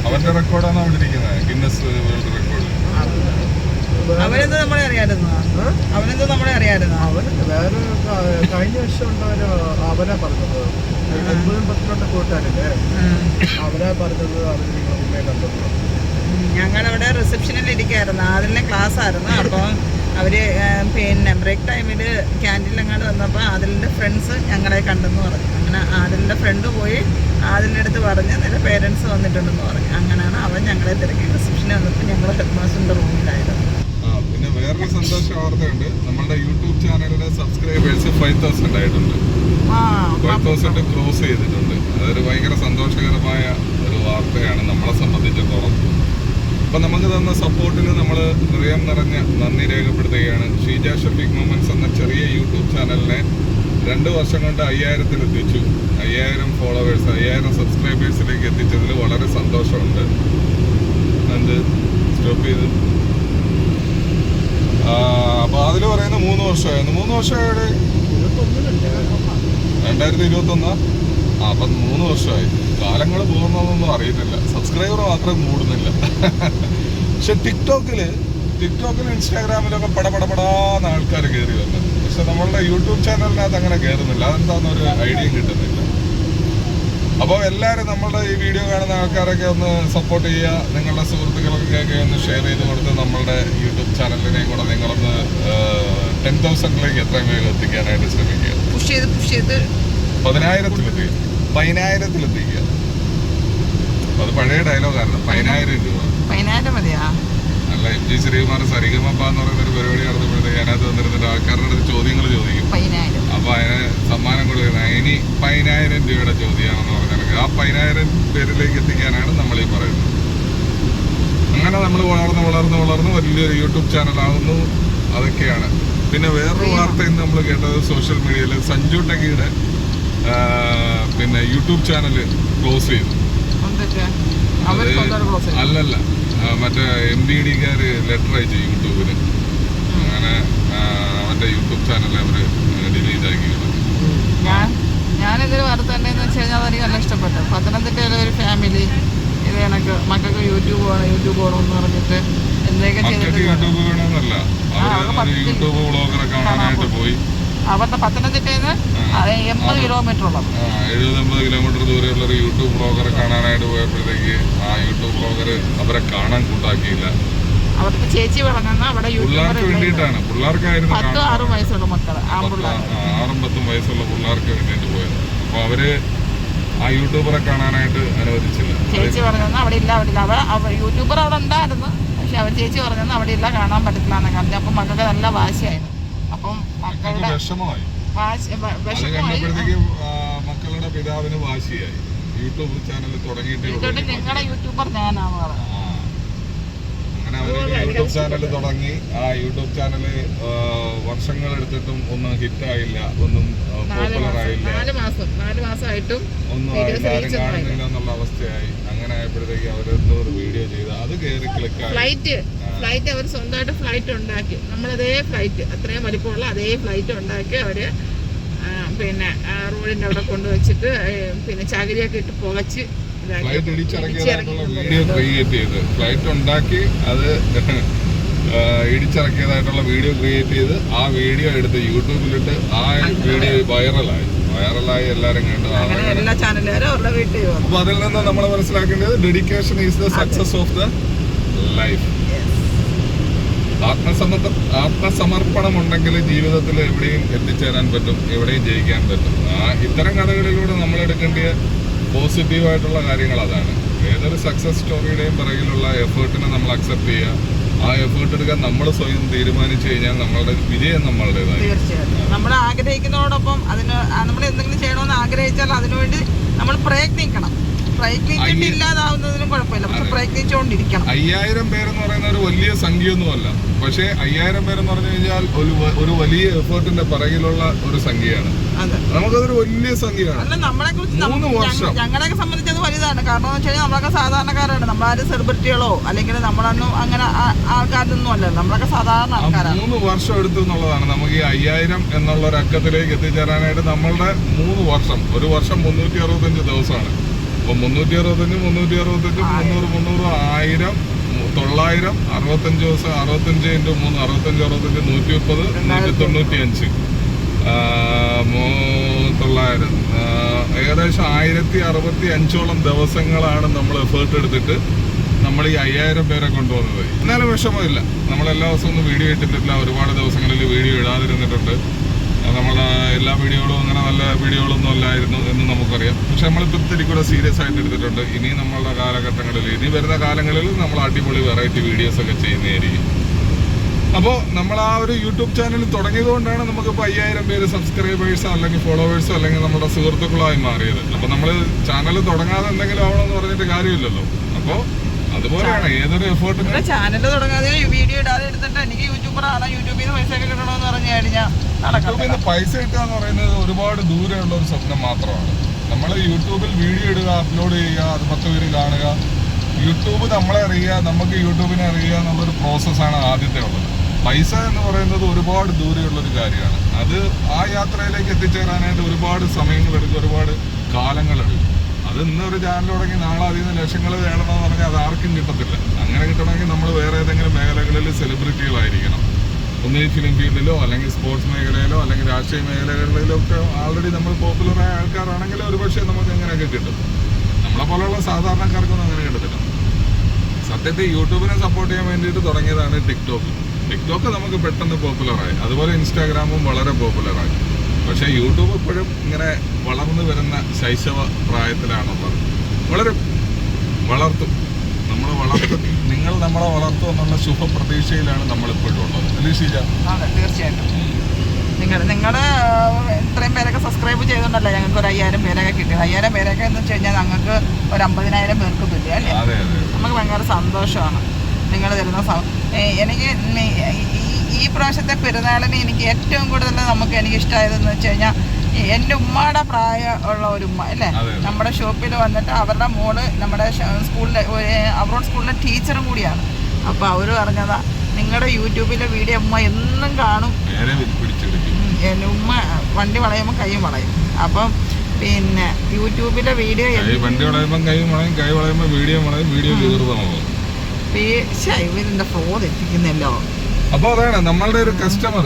അവന്റെ റെക്കോർഡാണ് അവിടെ ഇരിക്കുന്നത്, ഗിന്നസ് വേൾഡ് റെക്കോർഡ്. അവനെന്ത് നമ്മളെ അറിയാമായിരുന്നു? അവന് വേറെ കഴിഞ്ഞ വർഷം ഉണ്ടവര് അവരാ പറഞ്ഞത്. 9-10 കൂട്ടാനില്ലേ, അവരാ പറഞ്ഞത് അവര് നിങ്ങളെ കണ്ടത്. ഞങ്ങളവിടെ റിസപ്ഷനിൽ ഇരിക്കുകയായിരുന്നു. അതിലെ ക്ലാസ് ആയിരുന്നു. അപ്പോൾ അവർ പിന്നെ ബ്രേക്ക് ടൈമിൽ ക്യാൻറ്റീനിലെങ്ങാണ്ട് വന്നപ്പോൾ ആദിലിൻ്റെ ഫ്രണ്ട്സ് ഞങ്ങളെ കണ്ടെന്ന് പറഞ്ഞു. അങ്ങനെ ആദിലിൻ്റെ ഫ്രണ്ട് പോയി ആദിലിൻ്റെ അടുത്ത് പറഞ്ഞ് നിന്റെ പേരൻസ് വന്നിട്ടുണ്ടെന്ന് പറഞ്ഞു. അങ്ങനെയാണ് അവൻ ഞങ്ങളെ തിരക്കി റിസപ്ഷനിൽ വന്നപ്പോൾ ഞങ്ങൾ ഹെഡ് മാസ്റ്ററിൻ്റെ റൂമിലായിരുന്നു. പിന്നെ വേറൊരു സന്തോഷ വാർത്തയുണ്ട്. നമ്മളുടെ യൂട്യൂബ് ചാനലിന്റെ സബ്സ്ക്രൈബേഴ്സ് 5,000 ആയിട്ടുണ്ട്. 5,000 ക്രോസ് ചെയ്തിട്ടുണ്ട്. അതൊരു ഭയങ്കര സന്തോഷകരമായ ഒരു വാർത്തയാണ് നമ്മളെ സംബന്ധിച്ചിടത്തോളം. അപ്പം നമുക്ക് തന്ന സപ്പോർട്ടിന് നമ്മൾ ഹൃദയം നിറഞ്ഞ നന്ദി രേഖപ്പെടുത്തുകയാണ്. ഷീജ ഷഫീഖ് മൊമെന്റ്സ് എന്ന ചെറിയ യൂട്യൂബ് ചാനലിനെ 2 വർഷം കൊണ്ട് 5000-ൽ എത്തിച്ചു. 5000 ഫോളോവേഴ്സ്, 5000 സബ്സ്ക്രൈബേഴ്സിലേക്ക് എത്തിച്ചതിൽ വളരെ സന്തോഷമുണ്ട്. എന്ത് സ്റ്റോപ്പ് ചെയ്തു? അപ്പോൾ അതിൽ പറയുന്നത് 3 വർഷമായിരുന്നു. 3 വർഷമായിട്ട് 2021. അപ്പം 3 വർഷമായി. കാലങ്ങൾ പോകുന്നതൊന്നും അറിയുന്നില്ല. സബ്സ്ക്രൈബർ മാത്രം കൂടുന്നില്ല. പക്ഷെ ടിക്ടോക്കിൽ ഇൻസ്റ്റാഗ്രാമിലൊക്കെ പടപടാന്ന് ആൾക്കാർ കയറി വന്നത്. പക്ഷെ നമ്മളുടെ യൂട്യൂബ് ചാനലിനകത്ത് അങ്ങനെ കയറുന്നില്ല. അതെന്താണെന്നൊരു ഐഡിയയും കിട്ടുന്നില്ല. അപ്പോൾ എല്ലാവരും നമ്മളുടെ ഈ വീഡിയോ കാണുന്ന ആൾക്കാരൊക്കെ ഒന്ന് സപ്പോർട്ട് ചെയ്യുക. നിങ്ങളുടെ സുഹൃത്തുക്കൾക്കൊക്കെ ഒന്ന് ഷെയർ ചെയ്ത് കൊടുത്ത് നമ്മളുടെ യൂട്യൂബ് ചാനലിനെയും കൂടെ നിങ്ങളൊന്ന് 10,000-ലേക്ക് എത്രയും വേഗം എത്തിക്കാനായിട്ട് ശ്രമിക്കുക. പുഷ് ചെയ്ത് 10,000-ലെത്തിക്കുക. അത് പഴയ ഡയലോഗായിരുന്നു. 10,000 രൂപ. 10,000 മതിയാ? അല്ല, MG ശ്രീകുമാർ സരിഗമപ്പ എന്ന് പറയുന്നൊരു പരിപാടി നടത്തുമ്പോഴത്തേക്ക് അതിനകത്ത് വന്നിരുന്നിട്ട് ആൾക്കാരുടെ അടുത്ത് ചോദ്യങ്ങൾ ചോദിക്കും. 10,000. അപ്പൊ അതിന് സമ്മാനം കൊടുക്കുന്നത് ഇനി 10,000 രൂപയുടെ ചോദ്യമാണെന്ന് പറഞ്ഞാൽ ആ 10,000 പേരിലേക്ക് എത്തിക്കാനാണ് നമ്മൾ ഈ പറയുന്നത്. അങ്ങനെ നമ്മൾ വളർന്ന് വലിയൊരു യൂട്യൂബ് ചാനലാകുന്നു. അതൊക്കെയാണ്. പിന്നെ വേറൊരു വാർത്ത ഇന്ന് നമ്മൾ കേട്ടത് സോഷ്യൽ മീഡിയയിൽ സഞ്ജു ടെക്കിയുടെ പിന്നെ യൂട്യൂബ് ചാനൽ ക്ലോസ് ചെയ്തു. അല്ലല്ല, മറ്റേ MDD-കാര് ലെറ്റർ അയച്ചു യൂട്യൂബിന്. അങ്ങനെ അവന്റെ യൂട്യൂബ് ചാനൽ അവര് ഡിലീറ്റ് ആക്കി. ഞാനിതൊരു വാർത്ത ഉണ്ടെന്ന് വെച്ച് കഴിഞ്ഞാൽ അതെനിക്ക് നല്ല ഇഷ്ടപ്പെട്ടു. പത്തനംതിട്ടയിലെ ഒരു ഫാമിലി ഇത് കണക്ക് മക്കൾക്ക് യൂട്യൂബ് വേണമെന്ന് പറഞ്ഞിട്ട് എന്തൊക്കെ ചെയ്തിട്ട് യൂട്യൂബ് വേണമെന്നല്ല, അവര് യൂട്യൂബ് വ്ളോഗറെ കാണാനായിട്ട് പോയി. അവരുടെ പത്തനംതിട്ടയിൽ നിന്ന് 80 കിലോമീറ്റർ ഉള്ളത്. 70-80 കിലോമീറ്റർ ദൂരെയുള്ള ഒരു യൂട്യൂബ് ബ്ലോഗറെ കാണാനായിട്ട് പോയപ്പോഴത്തേക്ക് ആ യൂട്യൂബ് ബ്ലോഗർ അവരെ കാണാൻ കൂട്ടാക്കിയില്ല. അവർക്ക് ചേച്ചി പറഞ്ഞാൽ അവിടെ പിള്ളേർക്ക് വേണ്ടിയിട്ടാണ്, പിള്ളേർക്കായിരുന്നു 10-6 വയസ്സുള്ള മക്കള്, 6-10 വയസ്സുള്ള പിള്ളേർക്ക് വേണ്ടിയിട്ട് പോയത്. അപ്പൊ അവര് ആ യൂട്യൂബറെ കാണാനായിട്ട് അനുവദിച്ചില്ല. ചേച്ചി പറഞ്ഞാൽ അവിടെ ഇല്ല, അവർ യൂട്യൂബർ അവിടെ ഉണ്ടായിരുന്നു. പക്ഷെ അവർ ചേച്ചി പറഞ്ഞാൽ അവിടെ ഇല്ല, കാണാൻ പറ്റില്ല എന്നൊക്കെ പറഞ്ഞു. അപ്പം മക്കൾക്ക് നല്ല വാശിയായിരുന്നു. അപ്പം മക്കളുടെ വിഷമമായി കണ്ടപ്പോഴത്തേക്കും മക്കളുടെ പിതാവിന് വാശിയായി. യൂട്യൂബ് ചാനൽ തുടങ്ങിയിട്ട് നിങ്ങളുടെ യൂട്യൂബർ ഞാനാണ് പറഞ്ഞത്. അങ്ങനെ അവര് യൂട്യൂബ് ചാനൽ തുടങ്ങി. ആ യൂട്യൂബ് ചാനല് വർഷങ്ങളെടുത്തിട്ടും ഒന്നും ഹിറ്റായില്ല, ഒന്നും പോപ്പുലർ ആയില്ല. 4 മാസമായിട്ടും ഒന്നും ആരും കാണുന്നില്ല എന്നുള്ള അവസ്ഥയായി. അങ്ങനെ ആയപ്പോഴത്തേക്ക് അവരെന്തോ ഒരു വീഡിയോ ചെയ്ത് അത് കയറി ക്ലിക്കായി. ഫ്ലൈറ്റ് അവർ സ്വന്തമായിട്ട് ഫ്ലൈറ്റ് ഉണ്ടാക്കി. നമ്മളതേ ഫ്ലൈറ്റ്, അത്രയും വലിപ്പമുള്ള അതേ ഫ്ലൈറ്റ് ഉണ്ടാക്കി അവര് പിന്നെ റോഡിന്റെ അവിടെ കൊണ്ടുവച്ചിട്ട് പിന്നെ ചകിരിയൊക്കെ ഇട്ട് പുകച്ച് ഫ്ലൈറ്റ് ഇടിച്ചിറക്കിയതായിട്ടുള്ള വീഡിയോ ക്രിയേറ്റ് ചെയ്ത്, ഫ്ലൈറ്റ് ഉണ്ടാക്കി അത് ഇടിച്ചിറക്കിയതായിട്ടുള്ള വീഡിയോ ക്രിയേറ്റ് ചെയ്ത് ആ വീഡിയോ എടുത്ത് യൂട്യൂബിലിട്ട് ആ വീഡിയോ വൈറലായി എല്ലാരും കണ്ടു. അപ്പൊ അതിൽ നിന്ന് നമ്മൾ മനസ്സിലാക്കേണ്ടത് dedication is the success of the life. ആത്മസമർപ്പണം ഉണ്ടെങ്കിൽ ജീവിതത്തിൽ എവിടെയും എത്തിച്ചേരാൻ പറ്റും, എവിടെയും ജയിക്കാൻ പറ്റും. ഇത്തരം കഥകളിലൂടെ നമ്മൾ എടുക്കേണ്ട പോസിറ്റീവായിട്ടുള്ള കാര്യങ്ങൾ അതാണ്. ഏതൊരു സക്സസ് സ്റ്റോറിയുടെയും പിറകിലുള്ള എഫേർട്ടിനെ നമ്മൾ അക്സെപ്റ്റ് ചെയ്യുക. ആ എഫേർട്ട് എടുക്കാൻ നമ്മൾ സ്വയം തീരുമാനിച്ചു കഴിഞ്ഞാൽ നമ്മളുടെ വിജയം നമ്മളുടേതായി. തീർച്ചയായിട്ടും നമ്മൾ ആഗ്രഹിക്കുന്നതോടൊപ്പം അതിന് നമ്മൾ എന്തെങ്കിലും ചെയ്യണമെന്ന് ആഗ്രഹിച്ചാൽ അതിനുവേണ്ടി നമ്മൾ പ്രയത്നിക്കണം. പ്രയത്നിച്ചിട്ടില്ലാതാവുന്നതിനും കുഴപ്പമില്ല, പക്ഷെ പ്രയത്നിച്ചുകൊണ്ടിരിക്കണം. 5000 പേരെന്ന് പറയുന്ന ഒരു വലിയ സംഖ്യയൊന്നുമല്ല. പക്ഷേ 5000 പേരെന്ന് പറഞ്ഞു കഴിഞ്ഞാൽ ഒരു വലിയ എഫേർട്ടിന്റെ പിറകിലുള്ള ഒരു സംഖ്യയാണ്. നമുക്കതൊരു വലിയ സംഖ്യയാണ്. അല്ല, നമ്മളെ കുറിച്ച് 3 വർഷം ഞങ്ങളെയൊക്കെ സംബന്ധിച്ച് അത് വലുതാണ്. കാരണം എന്ന് വെച്ച് കഴിഞ്ഞാൽ നമ്മളൊക്കെ സാധാരണക്കാരാണ്. നമ്മളാരും സെലിബ്രിറ്റികളോ അല്ലെങ്കിൽ നമ്മളൊന്നും അങ്ങനെ ആൾക്കാരൊന്നും അല്ല, നമ്മളൊക്കെ സാധാരണ ആൾക്കാരാണ്. 3 വർഷം എടുത്തു എന്നുള്ളതാണ് നമുക്ക് ഈ 5000 എന്നുള്ള ഒരു അക്കത്തിലേക്ക് എത്തിച്ചേരാനായിട്ട്. നമ്മളുടെ 3 വർഷം, ഒരു വർഷം 365 ദിവസമാണ്. അപ്പൊ 365, 365, 300, 300, 1000, 900, 65 ദിവസം, 65 × 3, 65, 65, 130, 195, 900, ഏകദേശം 1065ഓളം ദിവസങ്ങളാണ് നമ്മൾ എഫേർട്ട് എടുത്തിട്ട് നമ്മൾ ഈ 5000 പേരെ കൊണ്ടുവന്നത്. എന്നാലും വിഷമമില്ല, നമ്മൾ എല്ലാ ദിവസവും ഒന്നും വീഡിയോ ഇട്ടിട്ടില്ല. ഒരുപാട് ദിവസങ്ങളിൽ വീഡിയോ ഇടാതിരുന്നിട്ടുണ്ട്. നമ്മളെ എല്ലാ വീഡിയോകളും അങ്ങനെ നല്ല വീഡിയോകളൊന്നും അല്ലായിരുന്നു എന്ന് നമുക്കറിയാം. പക്ഷെ നമ്മൾ ഇത്തിരി കൂടെ സീരിയസ് ആയിട്ട് എടുത്തിട്ടുണ്ട്. ഇനി നമ്മളുടെ കാലഘട്ടങ്ങളിൽ, ഇനി വരുന്ന കാലങ്ങളിൽ നമ്മൾ അടിപൊളി വെറൈറ്റി വീഡിയോസ് ഒക്കെ ചെയ്യുന്നതായിരിക്കും. അപ്പോൾ നമ്മൾ ആ ഒരു യൂട്യൂബ് ചാനൽ തുടങ്ങിയത് കൊണ്ടാണ് നമുക്കിപ്പോൾ 5000 പേര് സബ്സ്ക്രൈബേഴ്സോ അല്ലെങ്കിൽ ഫോളോവേഴ്സോ അല്ലെങ്കിൽ നമ്മുടെ സുഹൃത്തുക്കളായി മാറിയത്. അപ്പോൾ നമ്മൾ ചാനൽ തുടങ്ങാതെ എന്തെങ്കിലും ആവണമെന്ന് പറഞ്ഞിട്ട് കാര്യമില്ലല്ലോ. അപ്പോൾ അതുപോലെയാണ് ഏതൊരു എഫേർട്ടും. ചാനൽ തുടങ്ങാതെ വീഡിയോ ഇടാതെ എടുത്തിട്ട് എനിക്ക് യൂട്യൂബറാണ്, യൂട്യൂബിൽ നിന്ന് പൈസ ഒക്കെ കിട്ടണമെന്ന് പറഞ്ഞു കഴിഞ്ഞാൽ യൂട്യൂബിൽ നിന്ന് പൈസ കിട്ടുക എന്ന് പറയുന്നത് ഒരുപാട് ദൂരെയുള്ള ഒരു സ്വപ്നം മാത്രമാണ്. നമ്മൾ യൂട്യൂബിൽ വീഡിയോ ഇടുക, അപ്ലോഡ് ചെയ്യുക, അത് 10 പേര് കാണുക, യൂട്യൂബ് നമ്മളെ അറിയുക, നമുക്ക് യൂട്യൂബിനെ അറിയുക എന്നുള്ളൊരു പ്രോസസ്സാണ് ആദ്യത്തെ ഉള്ളത്. പൈസ എന്ന് പറയുന്നത് ഒരുപാട് ദൂരെയുള്ളൊരു കാര്യമാണ്. അത് ആ യാത്രയിലേക്ക് എത്തിച്ചേരാനായിട്ട് ഒരുപാട് സമയങ്ങളെടുക്കും, ഒരുപാട് കാലങ്ങളെടുക്കും. അത് ഇന്നൊരു ചാനൽ തുടങ്ങി നാളെ അതിൽ നിന്ന് ലക്ഷങ്ങൾ നേടണമെന്ന് പറഞ്ഞാൽ അത് ആർക്കും കിട്ടത്തില്ല. അങ്ങനെ കിട്ടണമെങ്കിൽ നമ്മൾ വേറെ ഏതെങ്കിലും മേഖലകളിൽ സെലിബ്രിറ്റികളായിരിക്കണം. ഒന്നീ ഫിലിം ഫീൽഡിലോ അല്ലെങ്കിൽ സ്പോർട്സ് മേഖലയിലോ അല്ലെങ്കിൽ രാഷ്ട്രീയ മേഖലകളിലോ ഒക്കെ ആൾറെഡി നമ്മൾ പോപ്പുലറായ ആൾക്കാരാണെങ്കിൽ ഒരുപക്ഷെ നമുക്ക് എങ്ങനെയൊക്കെ കിട്ടും. നമ്മളെ പോലുള്ള സാധാരണക്കാർക്കൊന്നും അങ്ങനെ കിട്ടത്തില്ല. സത്യത്തിൽ യൂട്യൂബിനെ സപ്പോർട്ട് ചെയ്യാൻ വേണ്ടിയിട്ട് തുടങ്ങിയതാണ് ടിക്ടോക്ക്. ടിക്ടോക്ക് നമുക്ക് പെട്ടെന്ന് പോപ്പുലറായി. അതുപോലെ ഇൻസ്റ്റാഗ്രാമും വളരെ പോപ്പുലറായി. പക്ഷേ യൂട്യൂബ് ഇപ്പോഴും ഇങ്ങനെ വളർന്നു വരുന്ന ശൈശവ പ്രായത്തിലാണുള്ളത്. വളരെ വളർത്തും, നമ്മൾ വളർത്തും, നിങ്ങൾ നമ്മളെ വളർത്തും എന്നുള്ള ശുഭപ്രതീക്ഷയിലാണ് നമ്മളിപ്പോഴും ഉള്ളത്. അല്ലേ ഷീജ? അതെ, തീർച്ചയായിട്ടും. നിങ്ങളുടെ ഇത്രയും പേരൊക്കെ സബ്സ്ക്രൈബ് ചെയ്തുകൊണ്ടല്ല ഞങ്ങൾക്ക് ഒരു 5000 പേരൊക്കെ കിട്ടിയത്. 5000 പേരൊക്കെ എന്ന് വെച്ച് കഴിഞ്ഞാൽ ഞങ്ങൾക്ക് ഒരു 50,000 പേർക്ക് തുല്യ അല്ലേ? നമുക്ക് ഭയങ്കര സന്തോഷമാണ് നിങ്ങൾ തരുന്ന. എനിക്ക് ഈ പ്രാവശ്യത്തെ പെരുന്നാളിന് എനിക്ക് ഏറ്റവും കൂടുതൽ എനിക്ക് ഇഷ്ടമായതെന്ന് വെച്ച് കഴിഞ്ഞാൽ എൻ്റെ ഉമ്മയുടെ പ്രായമുള്ള ഒരു ഉമ്മ അല്ലേ, നമ്മുടെ ഷോപ്പിൽ വന്നിട്ട് അവരുടെ മോള് നമ്മുടെ സ്കൂളിലെ അബ്രോഡ് സ്കൂളിലെ ടീച്ചറും കൂടിയാണ്. അപ്പോൾ അവർ പറഞ്ഞതാ, നിങ്ങളുടെ യൂട്യൂബിലെ വീഡിയോ ഉമ്മ എന്നും കാണും. എൻ്റെ ഉമ്മ വണ്ടി വളയുമ്പോൾ കൈയും വളയും. അപ്പം പിന്നെ യൂട്യൂബിലെ വീഡിയോ വണ്ടി വളയുമ്പോൾ കൈയും വളയും, കൈ വളയുമ്പോൾ വീഡിയോ വളയും, വീഡിയോ ഇതിൻ്റെ ഫ്ലോ തെറ്റിക്കുന്നല്ലോ. അപ്പോൾ അതാണ് നമ്മളുടെ ഒരു കസ്റ്റമർ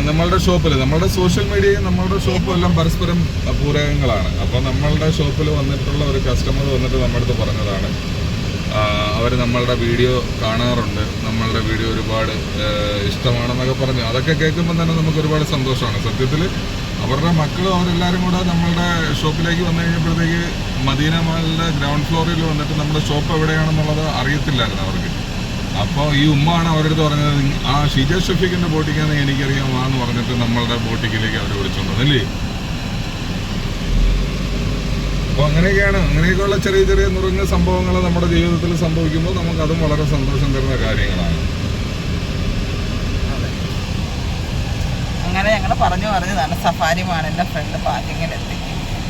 നമ്മളുടെ ഷോപ്പിൽ, നമ്മളുടെ സോഷ്യൽ മീഡിയയും നമ്മളുടെ ഷോപ്പും എല്ലാം പരസ്പരം പൂരകങ്ങളാണ്. അപ്പോൾ നമ്മളുടെ ഷോപ്പിൽ വന്നിട്ടുള്ള ഒരു കസ്റ്റമർ വന്നിട്ട് നമ്മുടെ അടുത്ത് പറഞ്ഞതാണ്, അവർ നമ്മളുടെ വീഡിയോ കാണാറുണ്ട്, നമ്മളുടെ വീഡിയോ ഒരുപാട് ഇഷ്ടമാണെന്നൊക്കെ പറഞ്ഞു. അതൊക്കെ കേൾക്കുമ്പോൾ തന്നെ നമുക്ക് ഒരുപാട് സന്തോഷമാണ്. സത്യത്തിൽ അവരുടെ മക്കളും അവരെല്ലാവരും കൂടെ നമ്മളുടെ ഷോപ്പിലേക്ക് വന്നു കഴിഞ്ഞപ്പോഴത്തേക്ക് മദീന മാളിൻ്റെ ഗ്രൗണ്ട് ഫ്ലോറിൽ വന്നിട്ട് നമ്മുടെ ഷോപ്പ് എവിടെയാണെന്നുള്ളത് അറിയത്തില്ലായിരുന്നു അവർക്ക്. അപ്പോൾ ഈ ഉമ്മയാണ് അവരുടെ അടുത്ത് പറഞ്ഞത്, ആ ഷിജ ഷഫീഖിൻ്റെ ബോട്ടിക്കാന്ന് എനിക്കറിയാമെന്ന് പറഞ്ഞിട്ട് നമ്മളുടെ ബോട്ടിക്കിലേക്ക് അവർ വിളിച്ചുകൊണ്ടതല്ലേ. അപ്പോൾ അങ്ങനെയൊക്കെയുള്ള ചെറിയ ചെറിയ നുറുങ്ങ സംഭവങ്ങൾ നമ്മുടെ ജീവിതത്തിൽ സംഭവിക്കുമ്പോൾ നമുക്കതും വളരെ സന്തോഷം തരുന്ന കാര്യങ്ങളാണ്. അങ്ങനെ ഞങ്ങൾ പറഞ്ഞതാണ് സഫാരി മാളിന്റെ ഫ്രണ്ട് പാർക്കിങ്ങിലെത്തി.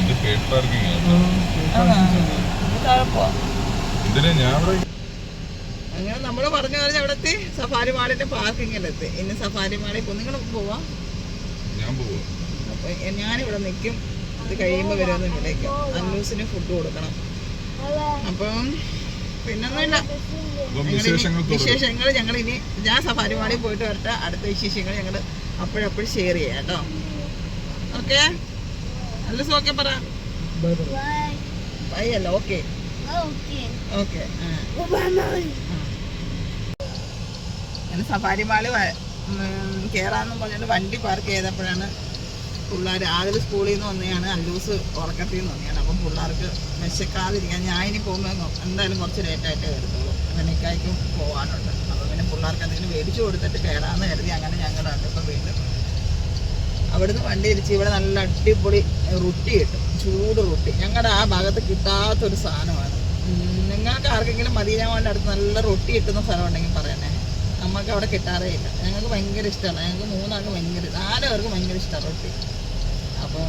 ഇത് പെയ്ഡ് പാർക്കിംഗ് അങ്ങനെ നമ്മൾ പറഞ്ഞ് അവിടെ എത്തി, സഫാരി മാളിന്റെ പാർക്കിങ്ങിലെത്തി. ഇനി സഫാരി മാളിൽ നിങ്ങൾ പോവാം, അപ്പൊ ഞാനിവിടെ നിൽക്കും. ഇത് കഴിയുമ്പോൾ വരുമെന്ന് വിളിക്കും. അന്നൂസിന് ഫുഡ് കൊടുക്കണം. അപ്പം പിന്നൊന്നുമില്ല, വിശേഷങ്ങൾ ഞങ്ങൾ ഇനി ഞാൻ സഫാരി മാളിൽ പോയിട്ട് വരട്ടെ. അടുത്ത വിശേഷങ്ങൾ ഞങ്ങൾ അപ്പോഴപ്പോഴും ഷെയർ ചെയ്യാം കേട്ടോ. ഓക്കെ, നല്ല സോക്കെ പറ ബൈ അല്ല, ഓക്കെ ഓക്കെ. അങ്ങനെ സഫാരി മാള് കയറാമെന്നും പറഞ്ഞിട്ട് വണ്ടി പാർക്ക് ചെയ്തപ്പോഴാണ് പിള്ളേർ ആദ്യം സ്കൂളിൽ നിന്ന് വന്നെയാണ്, അല്ലൂസ് ഉറക്കത്തിൽ നിന്ന് വന്നെയാണ്. അപ്പം പിള്ളേർക്ക് വിശക്കാതിരിക്കാൻ ഞാൻ ഇനി പോകുമ്പോൾ എന്തായാലും കുറച്ച് ലേറ്റായിട്ടേ വരുത്തുള്ളൂ, അങ്ങനെയൊക്കെയായിരിക്കും പോകാനുണ്ട്. അപ്പോൾ പിന്നെ പിള്ളേർക്ക് എന്തെങ്കിലും മേടിച്ചു കൊടുത്തിട്ട് കയറാമെന്ന് കരുതി. അങ്ങനെ ഞങ്ങളുണ്ട് ഇപ്പം വീണ്ടും അവിടുന്ന് വണ്ടി തിരിച്ച് ഇവിടെ നല്ല അടിപൊളി റൊട്ടി കിട്ടും, ചൂട് റൊട്ടി. ഞങ്ങളുടെ ആ ഭാഗത്ത് കിട്ടാത്തൊരു സാധനമാണ്. നിങ്ങൾക്ക് ആർക്കെങ്കിലും മദീന മാളിൻ്റെ അടുത്ത് നല്ല റൊട്ടി കിട്ടുന്ന സ്ഥലം ഉണ്ടെങ്കിൽ പറയണേ. നമുക്ക് അവിടെ കിട്ടാറേ ഇല്ല. ഞങ്ങൾക്ക് ഭയങ്കര ഇഷ്ടമാണ്. ഞങ്ങൾക്ക് 3 ആൾക്ക് ഭയങ്കര, 4 പേർക്ക് ഭയങ്കര ഇഷ്ടമാണ് റൊട്ടി. അപ്പോൾ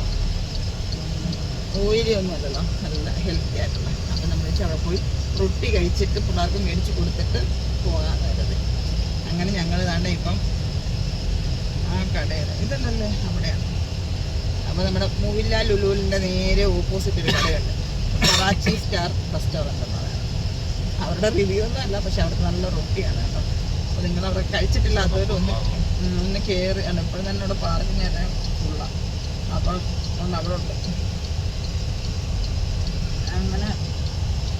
ഓയിലി ഒന്നും അല്ലല്ലോ, നല്ല ഹെൽത്തി ആയിട്ടുള്ള. അപ്പോൾ നമ്മൾ അവിടെ പോയി റൊട്ടി കഴിച്ചിട്ട് പിള്ളേർക്ക് മേടിച്ച് കൊടുത്തിട്ട് പോകാൻ കരുതി. അങ്ങനെ ഞങ്ങൾ താണ്ട ഇപ്പം ആ കടയിൽ ഇതല്ലല്ലേ അവിടെയാണ്. അപ്പോൾ നമ്മുടെ മൂവില്ല ലുലുവിൻ്റെ നേരെ ഓപ്പോസിറ്റ് ഒരു കടയുണ്ട്, കറാച്ചി സ്റ്റാർ റെസ്റ്റോറൻറ്റ് എന്ന് പറയുന്നത്. അവരുടെ റിവ്യൂ ഒന്നും അല്ല, പക്ഷെ അവിടുത്തെ നല്ല റൊട്ടിയാണ് കേട്ടോ. അപ്പോൾ നിങ്ങളവിടെ കഴിച്ചിട്ടില്ലാത്തവരൊന്ന് കയറി, എപ്പോഴും തന്നെ അവിടെ പാർക്കിങ് തന്നെ ഫുള്ളാണ്. അപ്പോൾ ഒന്ന് അവിടെ ഉണ്ട്. അങ്ങനെ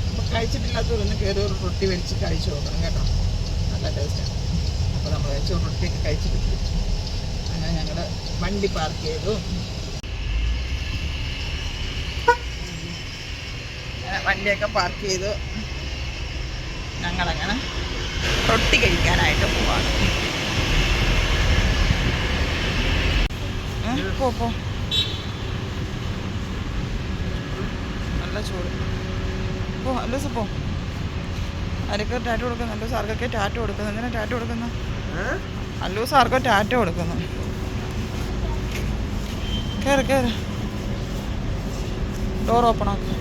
അപ്പോൾ കഴിച്ചിട്ടില്ലാത്തവരൊന്ന് കയറി ഒരു റൊട്ടി മേടിച്ച് കഴിച്ചു നോക്കണം കേട്ടോ, നല്ല ടേസ്റ്റാണ്. അപ്പോൾ നമ്മൾ വെച്ച റൊട്ടിയൊക്കെ കഴിച്ചിട്ട് അങ്ങനെ ഞങ്ങൾ വണ്ടി പാർക്ക് ചെയ്തു. വണ്ടിയൊക്കെ പാർക്ക് ചെയ്തു ഞങ്ങളങ്ങനെ റൊട്ടി കഴിക്കാനായിട്ട് പോവാണ്. പോ നല്ല ചൂട്. പോ അല്ലൂസ് പോ. ആരൊക്കെ ടാറ്റ കൊടുക്കുന്നു? അല്ലൂസ് ആർക്കൊക്കെ ടാറ്റ കൊടുക്കുന്നു? എന്തിനാ ടാറ്റ കൊടുക്കുന്നു? അല്ലൂസ് ആർക്കോ ടാറ്റ കൊടുക്കുന്നു. കയറി ഡോർ ഓപ്പൺ ആക്കി.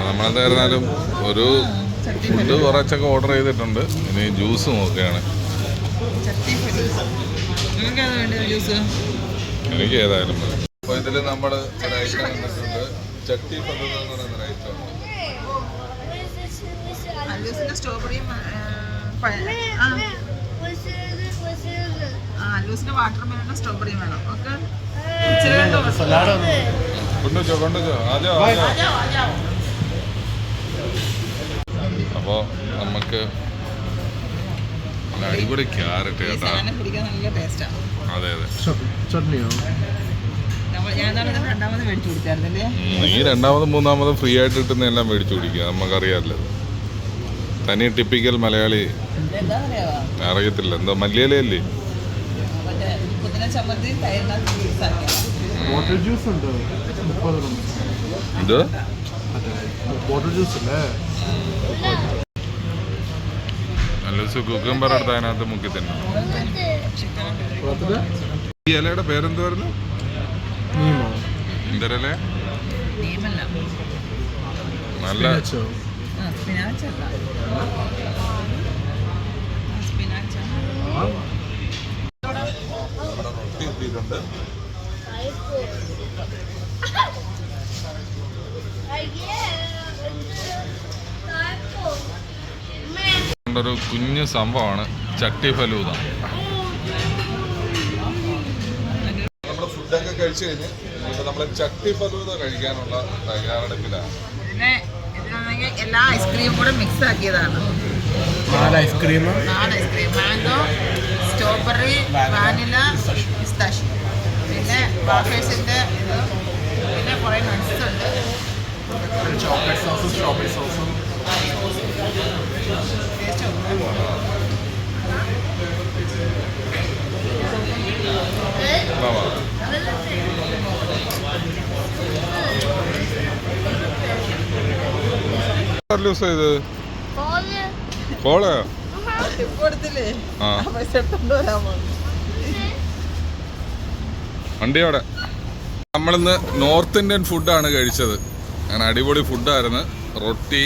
നമ്മളെന്തായിരുന്നാലും ഒരു ഫുഡ് കുറച്ചൊക്കെ ഓർഡർ ചെയ്തിട്ടുണ്ട്. ഇനി ജ്യൂസ് നോക്കുകയാണ്. എനിക്ക് ഏതായാലും അപ്പോൾ ഇതിൽ നമ്മൾ ഒരു ഐറ്റം വന്നിട്ടുണ്ട്, ചട്ടി ഫലൂദ എന്ന് പറയുന്ന ഒരു ഐറ്റം. അല്ലൂസിന്റെ വാട്ടർ മെലനും സ്ട്രോബെറിയും വേണം. ഓക്കെ, കൊണ്ടുവച്ചോ. അപ്പോൾ നമുക്ക് അടിപൊളി ക്യാരറ്റ് കേട്ടാ. നല്ല ടേസ്റ്റാണ്. അതെ ചട്നിയോ? രണ്ടാമത് മേടിച്ചു കുടിച്ചായിരുന്നല്ലേ? ഈ രണ്ടാമതും മൂന്നാമതും ഫ്രീ ആയിട്ട് കിട്ടുന്ന എല്ലാം മേടിച്ചു കുടിക്കുക. നമുക്കറിയാമല്ലോ, തനി ടിപ്പിക്കൽ മലയാളി. അറിയത്തില്ല, എന്തോ മല്ലിയിലല്ലേ? വാട്ടർ ജ്യൂസ് ഉണ്ട് 30 രൂപ. ഇത് വാട്ടർ ജ്യൂസ് അല്ലേ? നല്ല കുക്കുംബർ എടുത്ത് അതിനകത്ത് മുക്കി തന്നെ. ഈ ഇലയുടെ പേരെന്തുവായിരുന്നു? എന്തരല്ലേ? നല്ല റൊട്ടി എത്തിയിട്ടുണ്ട്. കുഞ്ഞു സംഭവമാണ് ചട്ടി ഫലൂദ. നമ്മൾ ഫുഡൊക്കെ കഴിച്ചു കഴിഞ്ഞ് ഇപ്പൊ നമ്മള് ചട്ടി ഫലൂദ കഴിക്കാനുള്ള തയ്യാറെടുപ്പിലാണ്. പിന്നെ ഇതിനാണെങ്കിൽ എല്ലാ ഐസ്ക്രീമും കൂടെ മിക്സ് ആക്കിയതാണ്. 4 ice cream, mango, strawberry, vanilla, pistachio, പിന്നെ വാഫേഴ്സിന്റെ ഇത്, പിന്നെ കുറേ നട്ട്സ് ഉണ്ട്. ചോക്ലേറ്റ് സോസും സ്ട്രോബെറി സോസും. ടേസ്റ്റ് ഉണ്ട്. കോളയോ? ടിപ്പ് കൊടുത്തില്ലേ? ആ പൈസ എടുത്തോണ്ട് വരാൻ പോകുന്നു. വണ്ടിയോടെ നമ്മളിന്ന് നോർത്ത് ഇന്ത്യൻ ഫുഡാണ് കഴിച്ചത്. അങ്ങനെ അടിപൊളി ഫുഡായിരുന്നു. റൊട്ടി,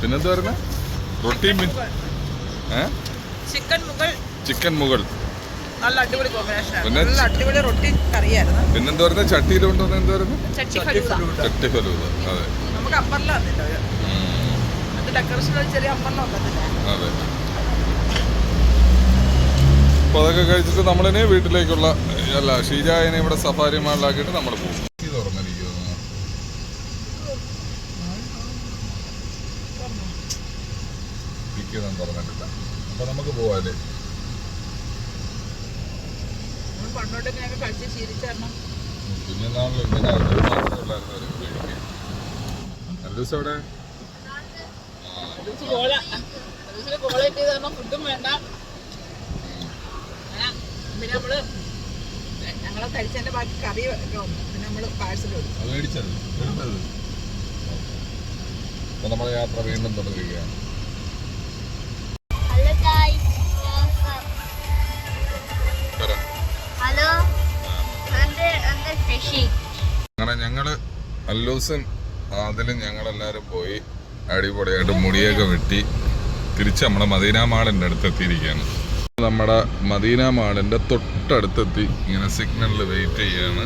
പിന്നെന്തായിരുന്നു? റൊട്ടി ചിക്കൻ മുഗൾ, നല്ല അടിപൊളി കോമ്പിനേഷൻ, പിന്നെ നല്ല അടിപൊളി റൊട്ടി കറിയായിരുന്നു. പിന്നെന്താ പറയുന്നത്? ചട്ടിയിൽ കൊണ്ടുവന്ന എന്തായിരുന്നു? ചട്ടി ഫലൂദ. ചട്ടി ഫലൂദ. അതെ, നമുക്ക് അമ്പറില വന്നില്ല അത് ഡെക്കറേഷൻ ചെറിയ അമ്പറില വന്നില്ല. അതെ. അപ്പോൾ അതൊക്കെ കഴിച്ചിട്ട് നമ്മളിനെ വീട്ടിലേക്കുള്ള ഷീജായനെ ഇവിടെ സഫാരി മാളിലാക്കിയിട്ട് നമ്മൾ പോകും. തുറന്നിട്ടില്ല. അപ്പൊ നമുക്ക് പോവാല്ലേ? പണ്ടോട്ട് ഇങ്ങനെയൊക്കെ കഴിച്ച് ശീലിച്ചായിരുന്നു. പിന്നെ നാളിൽ ഫുഡും വേണ്ട. പിന്നെ നമ്മള് ഞങ്ങളെ കഴിച്ചതിന്റെ ബാക്കി കറി ഒക്കെ വന്നു. പിന്നെ നമ്മള് പാഴ്സൽ മേടിച്ചത്. അപ്പൊ നമ്മുടെ യാത്ര വീണ്ടും തുടരുകയാണ്. അങ്ങനെ ഞങ്ങള് അല്ലൂസും അതിലും ഞങ്ങളെല്ലാരും പോയി അടിപൊളിയായിട്ട് മുടിയൊക്കെ വെട്ടി തിരിച്ച് നമ്മുടെ മദീന മാളിന്റെ അടുത്തെത്തിയിരിക്കുകയാണ്. നമ്മുടെ മദീന മാളിന്റെ തൊട്ടടുത്തെത്തി ഇങ്ങനെ സിഗ്നലിൽ വെയിറ്റ് ചെയ്യാണ്.